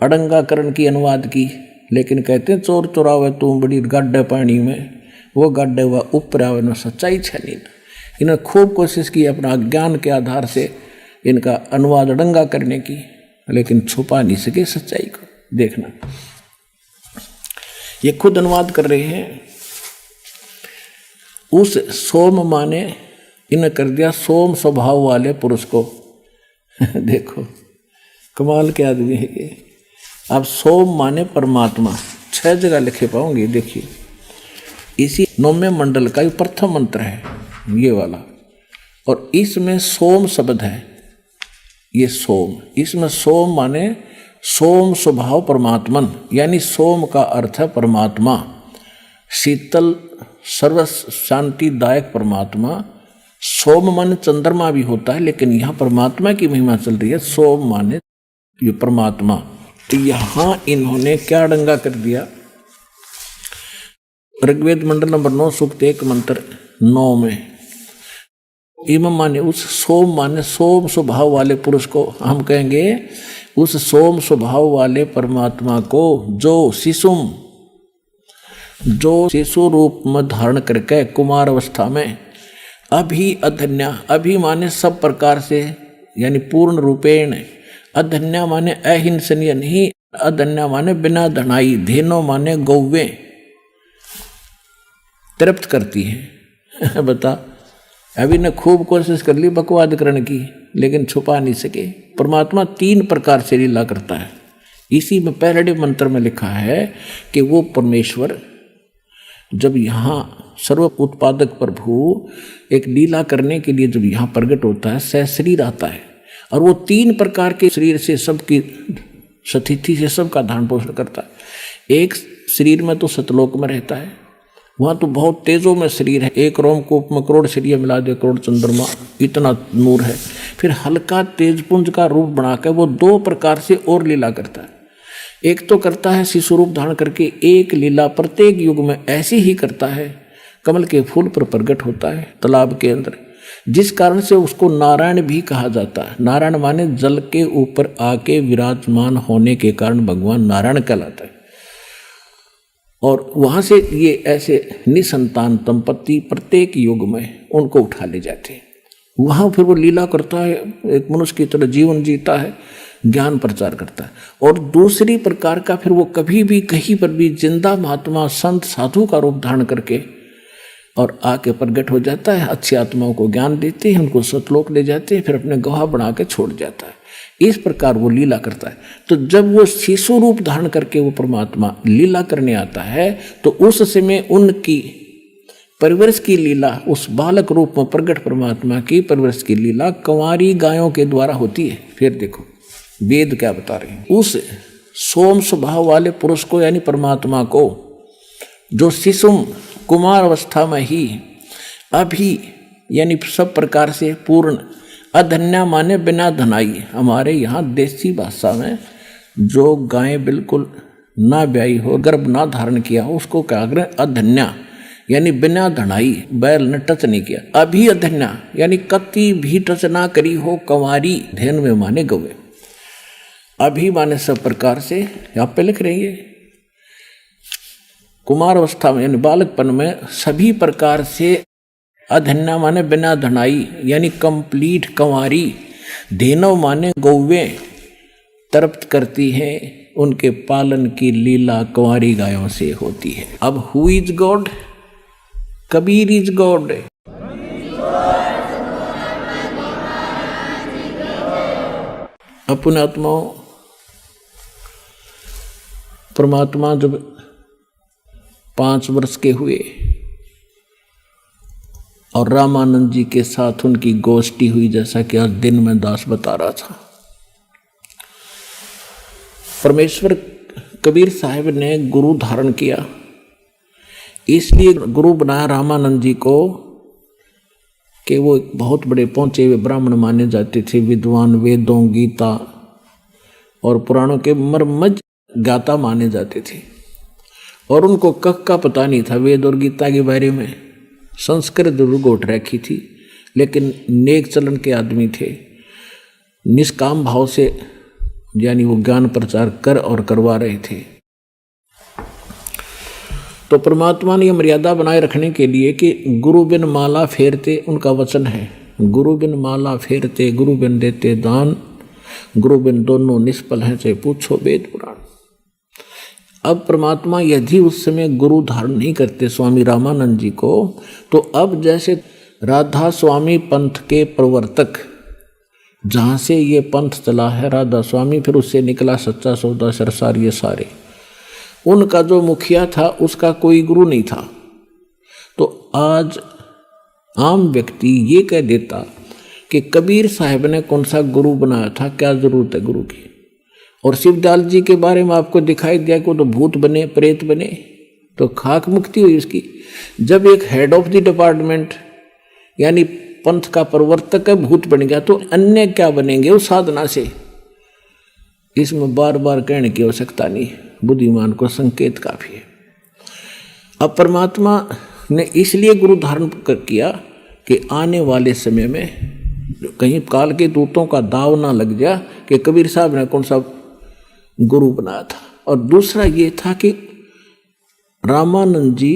[SPEAKER 2] अड़ंगाकरण की, अनुवाद की, लेकिन कहते हैं चोर चोरावे तुम बड़ी गड्ढे पानी में, वो गड्ढे हुआ ऊपर आवे न सच्चाई छनी। इन्होंने खूब कोशिश की अपना ज्ञान के आधार से इनका अनुवाद अड़ंगा करने की, लेकिन छुपा नहीं सके सच्चाई को। देखना ये खुद अनुवाद कर रहे हैं। उस सोम माने इन्हें कर दिया सोम स्वभाव वाले पुरुष को। देखो कमाल के आदमी है ये। अब सोम माने परमात्मा, 6 जगह लिखे पाओगे। देखिए इसी 9वें मंडल का ये प्रथम मंत्र है ये वाला, और इसमें सोम शब्द है। ये सोम, इसमें सोम माने सोम स्वभाव परमात्मन, यानी सोम का अर्थ है परमात्मा, शीतल सर्व शांतिदायक परमात्मा। सोम माने चंद्रमा भी होता है, लेकिन यहाँ परमात्मा की महिमा चल रही है। सोम माने ये परमात्मा। तो यहाँ इन्होंने क्या डंगा कर दिया? ऋग्वेद मंडल नंबर 9 सूक्त 1 मंत्र 9 में इम माने उस सोम माने सोम स्वभाव वाले पुरुष को, हम कहेंगे उस सोम स्वभाव वाले परमात्मा को जो शिशु रूप में धारण करके कुमार अवस्था में अभी अधन्या, अभी माने सब प्रकार से यानी पूर्ण रूपेण, अधन्या माने अहिंसनीय नहीं, अधन्या माने बिना धनाई, धेनो माने गौवे तृप्त करती है। बता अभी ने खूब कोशिश कर ली बकवाद करने की, लेकिन छुपा नहीं सके। परमात्मा 3 प्रकार से लीला करता है। इसी में पहले मंत्र में लिखा है कि वो परमेश्वर जब यहाँ सर्व उत्पादक प्रभु एक लीला करने के लिए जब यहाँ प्रकट होता है, सशरीर आता है और वो 3 प्रकार के शरीर से सबकी स्थिति से सबका धारण पोषण करता है। एक शरीर में तो सतलोक में रहता है, वहाँ तो बहुत तेजों में शरीर है, एक रोमकूप में करोड़ सूर्य मिला दे करोड़ चंद्रमा, इतना नूर है। फिर हल्का तेजपुंज का रूप बनाकर वो 2 प्रकार से और लीला करता है। एक तो करता है शिशु रूप धारण करके एक लीला प्रत्येक युग में ऐसी ही करता है, कमल के फूल पर प्रकट होता है तालाब के अंदर, जिस कारण से उसको नारायण भी कहा जाता है। नारायण माने जल के ऊपर आके विराजमान होने के कारण भगवान नारायण कहलाता है। और वहां से ये ऐसे निसंतान दंपत्ति प्रत्येक युग में उनको उठा ले जाते हैं। वहां फिर वो लीला करता है, एक मनुष्य की तरह जीवन जीता है, ज्ञान प्रचार करता है। और दूसरी प्रकार का फिर वो कभी भी कहीं पर भी जिंदा महात्मा संत साधु का रूप धारण करके और आके प्रकट हो जाता है, अच्छी आत्माओं को ज्ञान देते हैं, उनको सतलोक ले जाते हैं, फिर अपने गवाह बना के छोड़ जाता है। इस प्रकार वो लीला करता है। तो जब वो शिशु रूप धारण करके वो परमात्मा लीला करने आता है तो उस समय उनकी परवरिश की लीला, उस बालक रूप में प्रकट परमात्मा की परवरिश की लीला कंवारी गायों के द्वारा होती है। फिर देखो वेद क्या बता रहे हैं, उस सोम स्वभाव वाले पुरुष को यानी परमात्मा को जो शिशुम कुमार अवस्था में ही अभी यानी सब प्रकार से पूर्ण, अधन्या माने बिना धनाई, हमारे यहाँ देसी भाषा में जो गायें बिल्कुल ना ब्याई हो, गर्भ ना धारण किया हो, उसको क्या करें अधन्या यानी बिना धनाई, बैल ने टच नहीं किया। अभी अधन्या यानी कति भी टच ना करी हो, कंवारी धेन में माने गवे, अभी माने सब प्रकार से यहाँ पे लिख रही है कुमार अवस्था में यानी बालकपन में सभी प्रकार से, अधन्या माने बिना धनाई यानी कंप्लीट कंवारी, धेनव माने गौवे तृप्त करती है, उनके पालन की लीला कंवारी गायों से होती है। अब who is God? Kabir is God. अपने आत्माओं परमात्मा जब 5 वर्ष के हुए और रामानंद जी के साथ उनकी गोष्ठी हुई, जैसा कि आज दिन में दास बता रहा था। परमेश्वर कबीर साहब ने गुरु धारण किया, इसलिए गुरु बनाया रामानंद जी को कि वो एक बहुत बड़े पहुंचे हुए ब्राह्मण माने जाते थे, विद्वान, वेदों, गीता और पुराणों के मर्मज्ञ गाता माने जाते थे। और उनको कख का पता नहीं था वेद और गीता के बारे में, संस्कृत जरूर गोट रखी थी, लेकिन नेक चलन के आदमी थे, निष्काम भाव से यानी वो ज्ञान प्रचार कर और करवा रहे थे। तो परमात्मा ने यह मर्यादा बनाए रखने के लिए कि गुरु बिन माला फेरते, उनका वचन है, गुरु बिन माला फेरते, गुरु बिन देते दान, गुरु बिन दोनों निष्फल हैं, चाहे पूछो वेद पुराण। अब परमात्मा यदि उस समय गुरु धारण नहीं करते स्वामी रामानंद जी को, तो अब जैसे राधा स्वामी पंथ के प्रवर्तक, जहाँ से ये पंथ चला है राधा स्वामी, फिर उससे निकला सच्चा सौदा सरसार, ये सारे, उनका जो मुखिया था उसका कोई गुरु नहीं था। तो आज आम व्यक्ति ये कह देता कि कबीर साहब ने कौन सा गुरु बनाया था, क्या जरूरत है गुरु की। और शिवदयाल जी के बारे में आपको दिखाई दिया कि वो तो भूत बने, प्रेत बने, तो खाक मुक्ति हुई उसकी। जब एक हेड ऑफ द डिपार्टमेंट यानी पंथ का प्रवर्तक है भूत बन गया, तो अन्य क्या बनेंगे उस साधना से। इसमें बार बार कहने की आवश्यकता नहीं, बुद्धिमान को संकेत काफी है। अब परमात्मा ने इसलिए गुरु धारण किया कि आने वाले समय में कहीं काल के दूतों का दाव ना लग जाए कि कबीर साहब ने कौन सा गुरु बनाया था। और दूसरा ये था कि रामानंद जी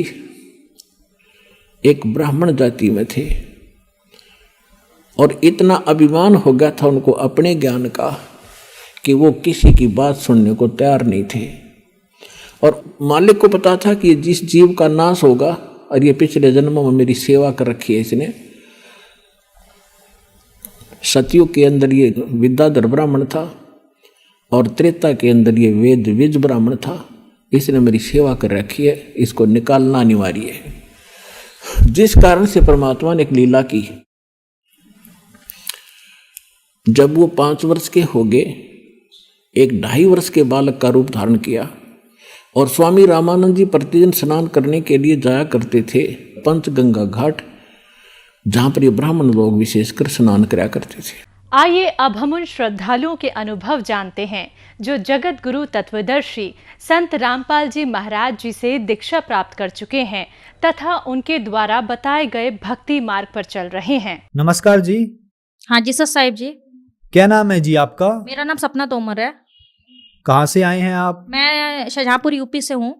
[SPEAKER 2] एक ब्राह्मण जाति में थे और इतना अभिमान हो गया था उनको अपने ज्ञान का कि वो किसी की बात सुनने को तैयार नहीं थे। और मालिक को पता था कि जिस जीव का नाश होगा, और ये पिछले जन्मों में मेरी सेवा कर रखी है इसने, सतयुग के अंदर ये विद्याधर ब्राह्मण था और त्रेता के अंदर ये वेद विज ब्राह्मण था, इसने मेरी सेवा कर रखी है, इसको निकालना अनिवार्य है। जिस कारण से परमात्मा ने एक लीला की, जब वो 5 वर्ष के हो गए, एक 2.5 वर्ष के बालक का रूप धारण किया और स्वामी रामानंद जी प्रतिदिन स्नान करने के लिए जाया करते थे पंचगंगा घाट, जहां पर ये ब्राह्मण लोग विशेषकर स्नान कराया करते थे।
[SPEAKER 3] आइए अब हम उन श्रद्धालुओं के अनुभव जानते हैं जो जगत गुरु तत्वदर्शी संत रामपाल जी महाराज जी से दीक्षा प्राप्त कर चुके हैं तथा उनके द्वारा बताए गए भक्ति मार्ग पर चल रहे हैं।
[SPEAKER 4] नमस्कार जी।
[SPEAKER 5] हाँ जी सर साहिब जी।
[SPEAKER 4] क्या नाम है जी आपका?
[SPEAKER 5] मेरा नाम सपना तोमर है।
[SPEAKER 4] कहाँ से आए हैं आप?
[SPEAKER 5] मैं शाहजहांपुर यूपी से हूँ।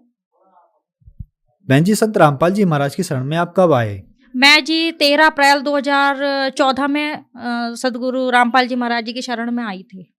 [SPEAKER 4] बहन जी, संत रामपाल जी महाराज की शरण में आप कब आए?
[SPEAKER 5] मैं जी 13 अप्रैल 2014 में सदगुरु रामपाल जी महाराज जी की शरण में आई थी।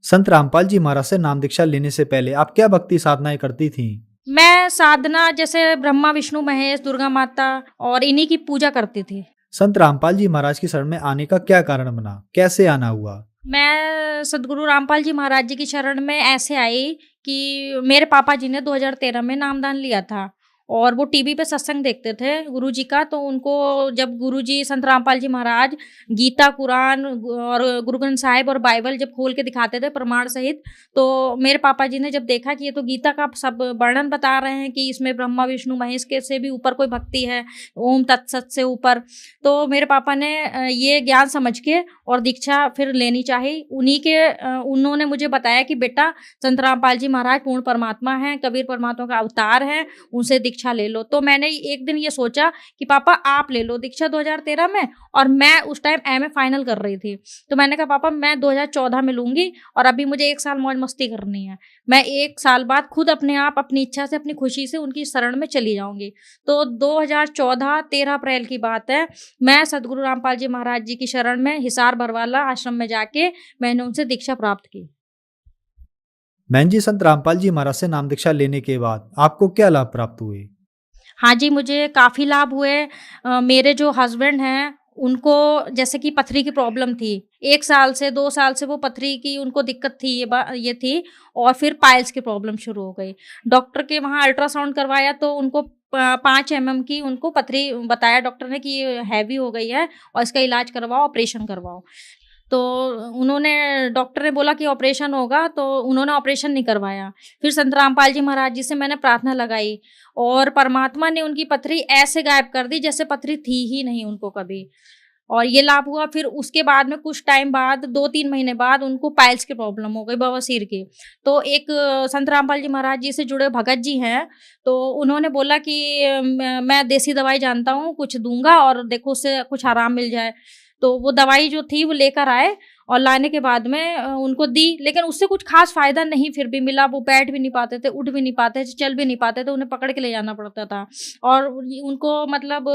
[SPEAKER 4] संत रामपाल जी महाराज से नाम दीक्षा लेने से पहले आप क्या भक्ति साधनाएं करती थी?
[SPEAKER 5] मैं साधना जैसे ब्रह्मा विष्णु महेश दुर्गा माता और इन्हीं की पूजा करती थी।
[SPEAKER 4] संत रामपाल जी महाराज की शरण में आने का क्या कारण बना, कैसे आना हुआ?
[SPEAKER 5] मैं सदगुरु रामपाल जी महाराज जी की शरण में ऐसे आई कि मेरे पापा जी ने 2013 में नामदान लिया था और वो टीवी पे सत्संग देखते थे गुरुजी का। तो उनको जब गुरुजी संत रामपाल जी महाराज गीता, कुरान और गुरु ग्रंथ साहिब और बाइबल जब खोल के दिखाते थे प्रमाण सहित, तो मेरे पापा जी ने जब देखा कि ये तो गीता का सब वर्णन बता रहे हैं कि इसमें ब्रह्मा विष्णु महेश के से भी ऊपर कोई भक्ति है, ओम तत्सत से ऊपर, तो मेरे पापा ने ये ज्ञान समझ के और दीक्षा फिर लेनी चाहिए। उन्होंने मुझे बताया कि बेटा संत रामपाल जी महाराज पूर्ण परमात्मा हैं, कबीर परमात्मा का अवतार है, उनसे दीक्षा ले लो। तो मैंने एक दिन ये सोचा कि पापा आप ले लो दीक्षा 2013 में, और मैं उस टाइम एमए फाइनल कर रही थी। तो मैंने कहा पापा मैं 2014 में लूंगी और अभी मुझे 1 साल मौज मस्ती करनी है। मैं 1 साल बाद खुद अपने आप अपनी इच्छा से अपनी खुशी से उनकी शरण में चली जाऊंगी। तो 2014 13 अप्रैल की बात है, मैं सदगुरु रामपाल जी महाराज जी की शरण में हिसार बरवाला आश्रम में जाके मैंने उनसे दीक्षा प्राप्त की।
[SPEAKER 4] बहन जी, संत रामपाल जी महाराज से नाम दीक्षा लेने के बाद आपको क्या लाभ प्राप्त हुए?
[SPEAKER 5] हाँ जी, मुझे काफ़ी लाभ हुए। मेरे जो हस्बैंड हैं उनको जैसे कि पथरी की प्रॉब्लम थी, 1 साल से 2 साल से वो पथरी की उनको दिक्कत थी, ये थी, और फिर पाइल्स की प्रॉब्लम शुरू हो गई। डॉक्टर के वहाँ अल्ट्रासाउंड करवाया तो उनको 5 mm की उनको पथरी बताया डॉक्टर ने कि ये हैवी हो गई है और इसका इलाज करवाओ, ऑपरेशन करवाओ। तो डॉक्टर ने बोला कि ऑपरेशन होगा, तो उन्होंने ऑपरेशन नहीं करवाया। फिर संत रामपाल जी महाराज जी से मैंने प्रार्थना लगाई और परमात्मा ने उनकी पथरी ऐसे गायब कर दी जैसे पथरी थी ही नहीं उनको कभी, और ये लाभ हुआ। फिर उसके बाद में कुछ टाइम बाद 2-3 महीने बाद उनको पाइल्स की प्रॉब्लम हो गई, बवासीर की। तो एक संत रामपाल जी महाराज जी से जुड़े भगत जी हैं, तो उन्होंने बोला कि मैं देसी दवाई जानता हूँ, कुछ दूंगा और देखो उससे कुछ आराम मिल जाए। तो वो दवाई जो थी वो लेकर आए और लाने के बाद में उनको दी, लेकिन उससे कुछ खास फायदा नहीं फिर भी मिला। वो बैठ भी नहीं पाते थे, उठ भी नहीं पाते थे, चल भी नहीं पाते थे, उन्हें पकड़ के ले जाना पड़ता था और उनको मतलब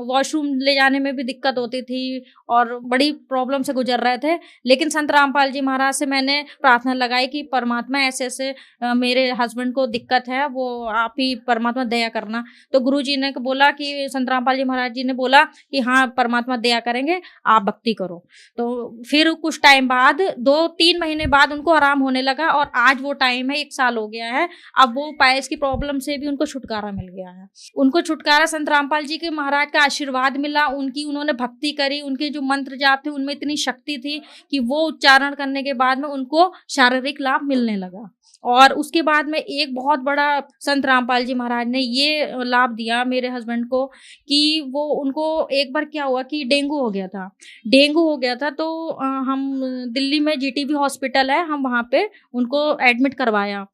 [SPEAKER 5] वॉशरूम ले जाने में भी दिक्कत होती थी और बड़ी प्रॉब्लम से गुजर रहे थे। लेकिन संत रामपाल जी महाराज से मैंने प्रार्थना लगाई कि परमात्मा ऐसे ऐसे मेरे हस्बैंड को दिक्कत है, वो आप ही परमात्मा दया करना। तो गुरु जी ने बोला कि संत रामपाल जी महाराज जी ने बोला कि हाँ परमात्मा दया करेंगे, आप भक्ति करो। तो फिर कुछ टाइम बाद 2-3 महीने बाद उनको आराम होने लगा और आज वो टाइम है 1 साल हो गया है। अब वो पाइल्स की प्रॉब्लम से भी उनको छुटकारा मिल गया है। उनको छुटकारा संत रामपाल जी के महाराज का आशीर्वाद मिला, उन्होंने भक्ति करी, उनके जो मंत्र जाप थे उनमें इतनी शक्ति थी कि वो उच्चारण करने के बाद में उनको शारीरिक लाभ मिलने लगा। और उसके बाद में एक बहुत बड़ा संत रामपाल जी महाराज ने ये लाभ दिया मेरे हस्बैंड को कि वो उनको एक बार क्या हुआ कि डेंगू हो गया था। तो हम दिल्ली में जीटीबी हॉस्पिटल है, हम वहाँ पे उनको एडमिट करवाया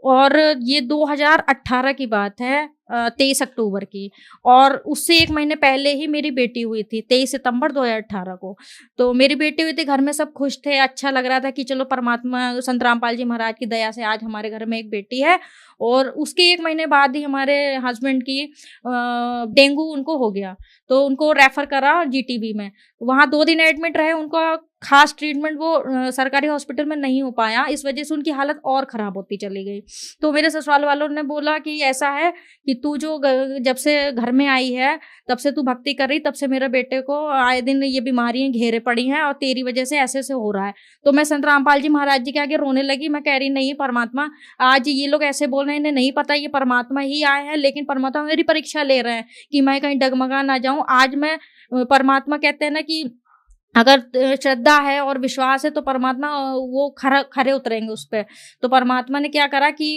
[SPEAKER 5] और ये 2018 की बात है, 23 अक्टूबर की। और उससे 1 महीने पहले ही मेरी बेटी हुई थी, 23 सितंबर 2018 को। तो मेरी बेटी हुई थी, घर में सब खुश थे, अच्छा लग रहा था कि चलो परमात्मा संत रामपाल जी महाराज की दया से आज हमारे घर में एक बेटी है। और उसके 1 महीने बाद ही हमारे हस्बैंड की डेंगू उनको हो गया, तो उनको रेफर करा जीटीबी में। वहाँ 2 दिन एडमिट रहे, उनका खास ट्रीटमेंट वो सरकारी हॉस्पिटल में नहीं हो पाया, इस वजह से उनकी हालत और ख़राब होती चली गई। तो मेरे ससुराल वालों ने बोला कि ऐसा है कि तू जो जब से घर में आई है तब से तू भक्ति कर रही, तब से मेरे बेटे को आए दिन ये बीमारियां घेरे पड़ी हैं और तेरी वजह से ऐसे ऐसे हो रहा है। तो मैं संत रामपाल जी महाराज जी के आगे रोने लगी। मैं कह रही नहीं परमात्मा, आज ये लोग ऐसे बोल रहे हैं, इन्हें नहीं पता ये परमात्मा ही आए हैं, लेकिन परमात्मा मेरी परीक्षा ले रहे हैं कि मैं कहीं डगमगा ना जाऊं। आज मैं परमात्मा कहते हैं ना कि अगर श्रद्धा है और विश्वास है तो परमात्मा वो खरे उतरेंगे उस पे। तो परमात्मा ने क्या करा कि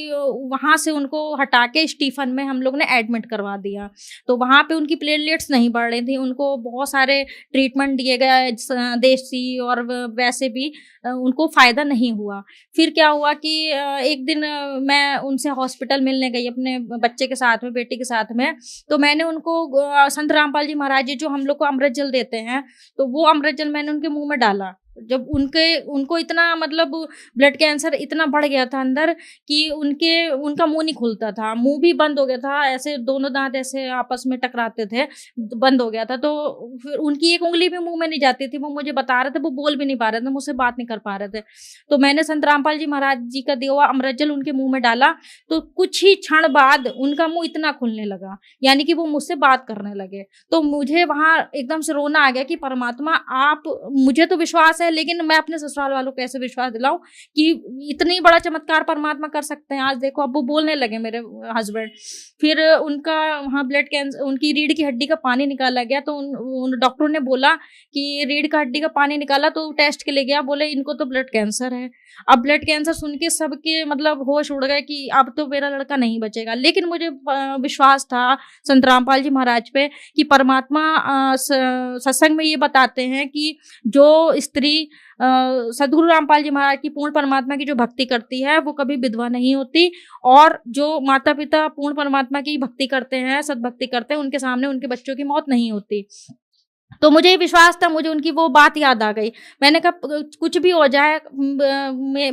[SPEAKER 5] वहाँ से उनको हटा के स्टीफन में हम लोग ने एडमिट करवा दिया। तो वहाँ पे उनकी प्लेटलेट्स नहीं बढ़ रही थी, उनको बहुत सारे ट्रीटमेंट दिए गए देसी और वैसे भी उनको फ़ायदा नहीं हुआ। फिर क्या हुआ कि एक दिन मैं उनसे हॉस्पिटल मिलने गई अपने बच्चे के साथ में, बेटी के साथ में। तो मैंने उनको संत रामपाल जी महाराज जी जो हम लोग को अमृत जल देते हैं, तो वो अमृत जल मैंने उनके मुंह में डाला। जब उनको इतना मतलब ब्लड कैंसर इतना बढ़ गया था अंदर कि उनका मुंह नहीं खुलता था, मुंह भी बंद हो गया था, ऐसे दोनों दांत ऐसे आपस में टकराते थे, बंद हो गया था। तो फिर उनकी एक उंगली भी मुंह में नहीं जाती थी, वो मुझे बता रहे थे, वो बोल भी नहीं पा रहे थे, मुझसे बात नहीं कर पा रहे थे। तो मैंने संत रामपाल जी महाराज जी का दिया हुआ अमृत जल उनके मुंह में डाला, तो कुछ ही क्षण बाद उनका मुंह इतना खुलने लगा, यानी कि वो मुझसे बात करने लगे। तो मुझे वहां एकदम से रोना आ गया कि परमात्मा आप, मुझे तो विश्वास है लेकिन मैं अपने ससुराल वालों को कैसे विश्वास दिलाऊं कि इतनी बड़ा चमत्कार परमात्मा कर सकते हैं। आज देखो, अब वो बोलने लगे मेरे हस्बैंड। फिर उनका वहाँ ब्लड कैंसर, उनकी रीढ़ की हड्डी का पानी निकाला गया। तो उन डॉक्टरों ने बोला कि रीढ़ का हड्डी का पानी निकाला तो टेस्ट के लिए गया, बोले इनको तो ब्लड कैंसर है। अब ब्लड कैंसर सुन के सबके मतलब होश उड़ गए कि अब तो मेरा लड़का नहीं बचेगा। लेकिन मुझे विश्वास था संत रामपाल जी महाराज पे कि परमात्मा सत्संग में ये बताते हैं कि जो स्त्री सदगुरु रामपाल जी महाराज की पूर्ण परमात्मा की जो भक्ति करती है वो कभी विधवा नहीं होती, और जो माता पिता पूर्ण परमात्मा की भक्ति करते हैं, सद्भक्ति करते हैं, उनके सामने उनके बच्चों की मौत नहीं होती। तो मुझे ये विश्वास था, मुझे उनकी वो बात याद आ गई। मैंने कहा कुछ भी हो जाए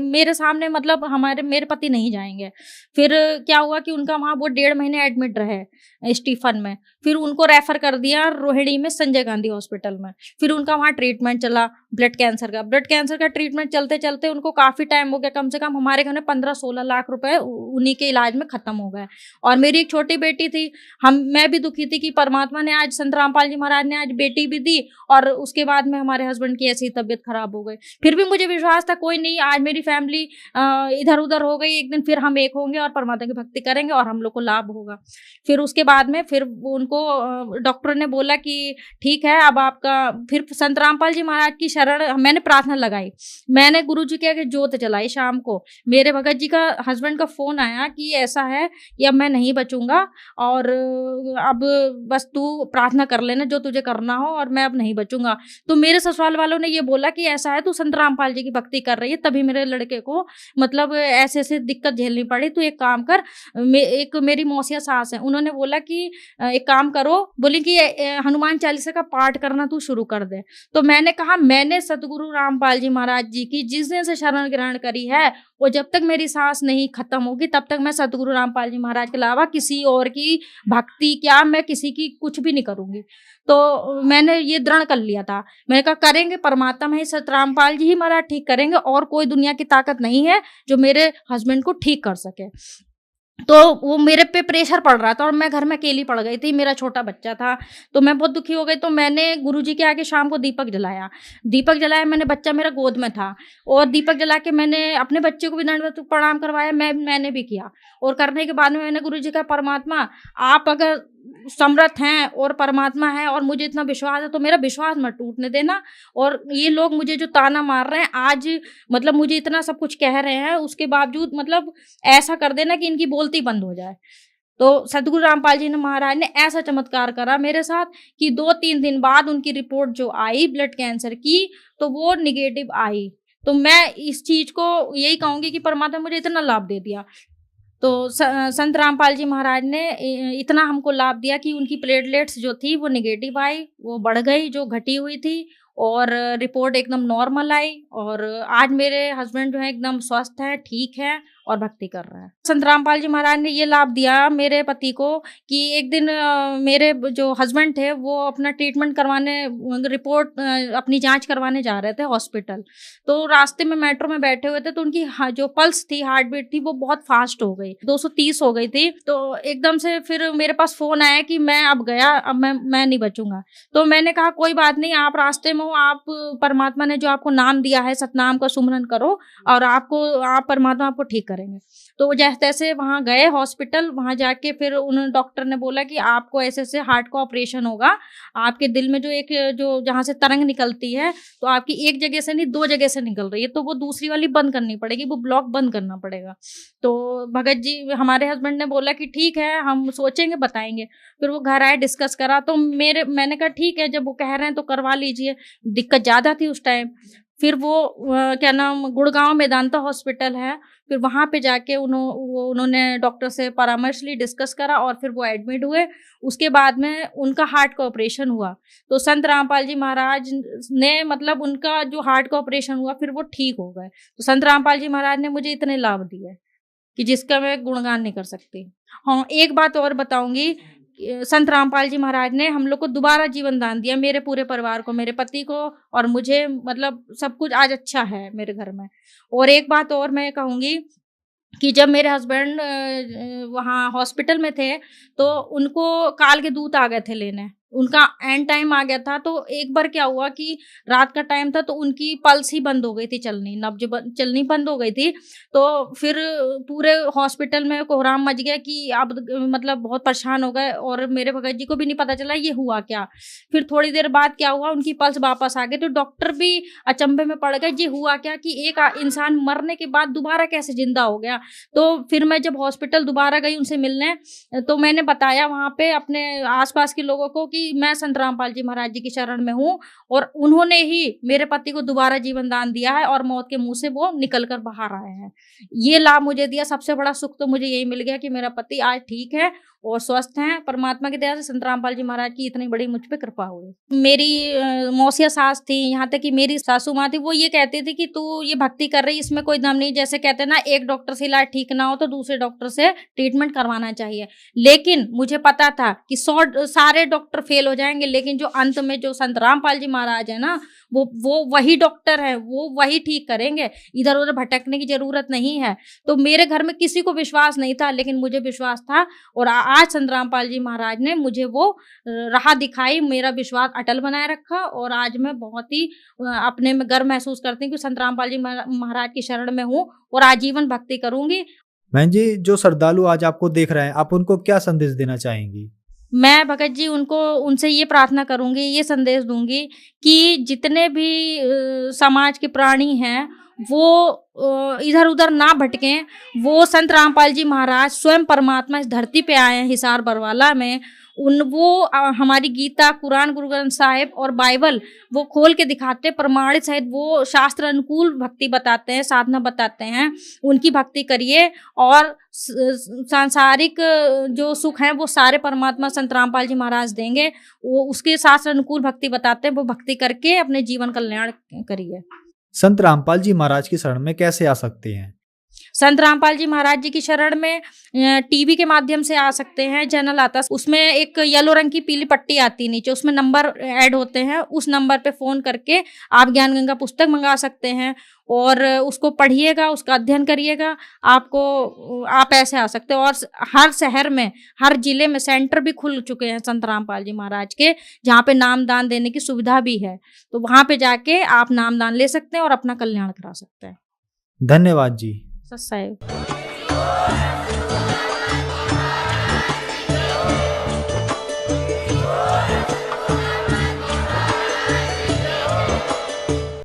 [SPEAKER 5] मेरे सामने मतलब मेरे पति नहीं जाएंगे। फिर क्या हुआ कि उनका वहाँ वो 1.5 महीने एडमिट रहे स्टीफन में। फिर उनको रेफर कर दिया रोहिणी में संजय गांधी हॉस्पिटल में। फिर उनका वहाँ ट्रीटमेंट चला ब्लड कैंसर का ट्रीटमेंट चलते चलते उनको काफ़ी टाइम हो गया, कम से कम हमारे घर में 15-16 लाख रुपए उन्हीं के इलाज में ख़त्म हो गए। और मेरी एक छोटी बेटी थी, मैं भी दुखी थी कि परमात्मा ने आज, संत रामपाल जी महाराज ने आज बेटी भी दी और उसके बाद में हमारे हस्बैंड की ऐसी तबीयत खराब हो गई। फिर भी मुझे विश्वास था कोई नहीं, आज मेरी फैमिली इधर उधर हो गई, एक दिन फिर हम एक होंगे और परमात्मा की भक्ति करेंगे और हम लोग को लाभ होगा। फिर उसके बाद में फिर उनको डॉक्टर ने बोला कि ठीक है अब आपका, फिर संत रामपाल जी महाराज की शरण मैंने प्रार्थना लगाई, मैंने गुरु जी के आगे जोत जलाई। शाम को मेरे भगत जी का हस्बैंड का फोन आया कि ऐसा है कि अब मैं नहीं बचूंगा और अब बस तू प्रार्थना कर लेना जो तुझे करना हो और मैं अब नहीं बचूंगा। तो मेरे ससुराल वालों ने ये बोला कि ऐसा है, तू संत रामपाल जी की भक्ति कर रही है तभी मेरे लड़के को मतलब ऐसे ऐसे दिक्कत झेलनी पड़ी, तू एक काम कर। एक मेरी मौसिया सास है, उन्होंने बोला कि एक काम करो, बोली कि हनुमान चालीसा का पाठ करना तू शुरू कर दे। तो मैंने कहा मैंने सतगुरु रामपाल जी महाराज जी की जिस दिन से शरण ग्रहण करी है वो जब तक मेरी सांस नहीं खत्म होगी तब तक मैं सतगुरु रामपाल जी महाराज के अलावा किसी और की भक्ति क्या मैं किसी की कुछ भी नहीं करूंगी। तो मैंने ये दृढ़ कर लिया था, मैंने कहा करेंगे परमात्मा ही, सत रामपाल जी ही महाराज ठीक करेंगे और कोई दुनिया की ताकत नहीं है जो मेरे हस्बैंड को ठीक कर सके। तो वो मेरे पे प्रेशर पड़ रहा था और मैं घर में अकेली पड़ गई थी, मेरा छोटा बच्चा था, तो मैं बहुत दुखी हो गई। तो मैंने गुरुजी के आगे शाम को दीपक जलाया, मैंने, बच्चा मेरा गोद में था और दीपक जला के मैंने अपने बच्चे को भी दंडवत प्रणाम करवाया, मैंने भी किया। और करने के बाद में मैंने गुरुजी का, परमात्मा आप अगर समर्थ हैं और परमात्मा है और मुझे इतना विश्वास है तो मेरा विश्वास मत टूटने देना। और ये लोग मुझे जो ताना मार रहे हैं आज, मतलब मुझे इतना सब कुछ कह रहे हैं उसके बावजूद मतलब ऐसा कर देना कि इनकी बोलती बंद हो जाए। तो सतगुरु रामपाल जी ने महाराज ने ऐसा चमत्कार करा मेरे साथ कि 2-3 दिन बाद उनकी रिपोर्ट जो आई ब्लड कैंसर की तो वो निगेटिव आई। तो मैं इस चीज को यही कहूंगी कि परमात्मा मुझे इतना लाभ दे दिया। तो संत रामपाल जी महाराज ने इतना हमको लाभ दिया कि उनकी प्लेटलेट्स जो थी वो निगेटिव आई, वो बढ़ गई जो घटी हुई थी, और रिपोर्ट एकदम नॉर्मल आई। और आज मेरे हस्बैंड जो है एकदम स्वस्थ है, ठीक है और भक्ति कर रहा है। संत रामपाल जी महाराज ने ये लाभ दिया मेरे पति को कि एक दिन मेरे जो हस्बैंड थे वो अपना ट्रीटमेंट करवाने, रिपोर्ट अपनी जांच करवाने जा रहे थे हॉस्पिटल। तो रास्ते में मेट्रो में बैठे हुए थे तो उनकी जो पल्स थी, हार्ट बीट थी, वो बहुत फास्ट हो गई, 230 हो गई थी। तो एकदम से फिर मेरे पास फोन आया कि मैं अब गया, अब मैं नहीं बचूंगा। तो मैंने कहा कोई बात नहीं, आप रास्ते में हो, आप परमात्मा ने जो आपको नाम दिया है सतनाम का सुमरन करो और आप परमात्मा आपको ठीक करेंगे। करेंगे। तो जैसे तैसे वहाँ गए हॉस्पिटल, वहाँ जाके फिर उन्होंने डॉक्टर ने बोला कि आपको ऐसे ऐसे हार्ट का ऑपरेशन होगा, आपके दिल में जो जहाँ से तरंग निकलती है तो आपकी एक जगह से नहीं 2 जगह से निकल रही है, तो वो दूसरी वाली बंद करनी पड़ेगी, वो ब्लॉक बंद करना पड़ेगा। तो भगत जी हमारे हस्बैंड ने बोला कि ठीक है, हम सोचेंगे बताएंगे। फिर वो घर आए, डिस्कस करा, तो मैंने कहा ठीक है, जब वो कह रहे हैं तो करवा लीजिए। दिक्कत ज़्यादा थी उस टाइम। फिर वो क्या नाम, गुड़गांव मेदांता हॉस्पिटल है, फिर वहाँ पे जाके उन्होंने डॉक्टर से परामर्श ली, डिस्कस करा और फिर वो एडमिट हुए। उसके बाद में उनका हार्ट का ऑपरेशन हुआ। तो संत रामपाल जी महाराज ने मतलब उनका जो हार्ट का ऑपरेशन हुआ फिर वो ठीक हो गए। तो संत रामपाल जी महाराज ने मुझे इतने लाभ दिए कि जिसका मैं गुणगान नहीं कर सकती। हाँ, एक बात और बताऊंगी, संत रामपाल जी महाराज ने हम लोग को दोबारा जीवन दान दिया, मेरे पूरे परिवार को, मेरे पति को और मुझे, मतलब सब कुछ आज अच्छा है मेरे घर में। और एक बात और मैं कहूँगी कि जब मेरे हस्बैंड वहाँ हॉस्पिटल में थे तो उनको काल के दूत आ गए थे लेने, उनका एंड टाइम आ गया था। तो एक बार क्या हुआ कि रात का टाइम था तो उनकी पल्स ही बंद हो गई थी, चलनी नब्ज चलनी बंद हो गई थी। तो फिर पूरे हॉस्पिटल में कोहराम मच गया कि अब मतलब बहुत परेशान हो गए और मेरे भगत जी को भी नहीं पता चला ये हुआ क्या। फिर थोड़ी देर बाद क्या हुआ, उनकी पल्स वापस आ गई। तो डॉक्टर भी अचंभे में पड़ गए, ये हुआ क्या कि एक इंसान मरने के बाद दोबारा कैसे जिंदा हो गया। तो फिर मैं जब हॉस्पिटल दोबारा गई उनसे मिलने, तो मैंने बताया वहाँ पे अपने आसपास के लोगों को कि मैं संत रामपाल जी महाराज जी की शरण में हूँ और उन्होंने ही मेरे पति को दोबारा जीवन दान दिया है और मौत के मुंह से वो निकल कर बाहर आए हैं। ये लाभ मुझे दिया। सबसे बड़ा सुख तो मुझे यही मिल गया कि मेरा पति आज ठीक है और स्वस्थ हैं। परमात्मा की दया से संत रामपाल जी महाराज की इतनी बड़ी मुझ पे कृपा हुई। मेरी मौसिया सास थी, यहाँ तक कि मेरी सासू माँ थी, वो ये कहती थी कि तू ये भक्ति कर रही, इसमें कोई दम नहीं। जैसे कहते ना, एक डॉक्टर से इलाज ठीक ना हो तो दूसरे डॉक्टर से ट्रीटमेंट करवाना चाहिए। लेकिन मुझे पता था कि सारे डॉक्टर फेल हो जाएंगे, लेकिन जो अंत में जो संत रामपाल जी महाराज है ना, वो वही डॉक्टर है, वो वही ठीक करेंगे। इधर उधर भटकने की जरूरत नहीं है। तो मेरे घर में किसी को विश्वास नहीं था, लेकिन मुझे विश्वास था और आज संत रामपाल जी महाराज ने मुझे वो राह दिखाई, मेरा विश्वास अटल बनाए रखा और आज मैं बहुत ही अपने में गर्व महसूस करती हूँ कि संत रामपाल जी महाराज की शरण में हूँ और आजीवन भक्ति करूंगी।
[SPEAKER 4] बहन जी, जो श्रद्धालु आज आपको देख रहे हैं, आप उनको क्या संदेश देना चाहेंगी?
[SPEAKER 5] मैं भगत जी उनसे ये प्रार्थना करूंगी, ये संदेश दूंगी कि जितने भी समाज के प्राणी हैं वो इधर उधर ना भटकें। वो संत रामपाल जी महाराज स्वयं परमात्मा इस धरती पे आए हैं हिसार बरवाला में। वो हमारी गीता, कुरान, गुरु ग्रंथ साहिब और बाइबल वो खोल के दिखाते, प्रमाणित सहित वो शास्त्र अनुकूल भक्ति बताते हैं, साधना बताते हैं। उनकी भक्ति करिए और सांसारिक जो सुख है वो सारे परमात्मा संत रामपाल जी महाराज देंगे। वो उसके शास्त्र अनुकूल भक्ति बताते हैं, वो भक्ति करके अपने जीवन कल्याण करिए।
[SPEAKER 4] संत रामपाल जी महाराज की शरण में कैसे आ सकते हैं?
[SPEAKER 5] संत रामपाल जी महाराज जी की शरण में टीवी के माध्यम से आ सकते हैं। चैनल आता, उसमें एक येलो रंग की पीली पट्टी आती है नीचे, उसमें नंबर ऐड होते हैं। उस नंबर पे फोन करके आप ज्ञान गंगा पुस्तक मंगा सकते हैं और उसको पढ़िएगा, उसका अध्ययन करिएगा। आप ऐसे आ सकते हो। और हर शहर में, हर जिले में सेंटर भी खुल चुके हैं संत रामपाल जी महाराज के, जहाँ पे नाम दान देने की सुविधा भी है। तो वहाँ पे जाके आप नाम दान ले सकते हैं और अपना कल्याण करा सकते हैं।
[SPEAKER 4] धन्यवाद जी।
[SPEAKER 5] सत्साई।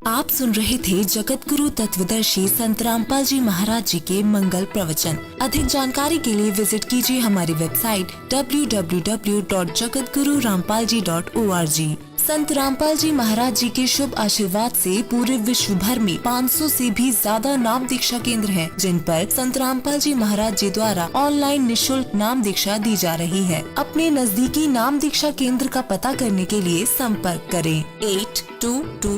[SPEAKER 6] आप सुन रहे थे जगत गुरु तत्वदर्शी संत रामपाल जी महाराज जी के मंगल प्रवचन। अधिक जानकारी के लिए विजिट कीजिए हमारी वेबसाइट www.jagatgururampalji.org। संत रामपाल जी महाराज जी के शुभ आशीर्वाद से पूरे विश्व भर में 500 से भी ज्यादा नाम दीक्षा केंद्र हैं, जिन पर संत रामपाल जी महाराज जी द्वारा ऑनलाइन निःशुल्क नाम दीक्षा दी जा रही है। अपने नजदीकी नाम दीक्षा केंद्र का पता करने के लिए संपर्क करें 8222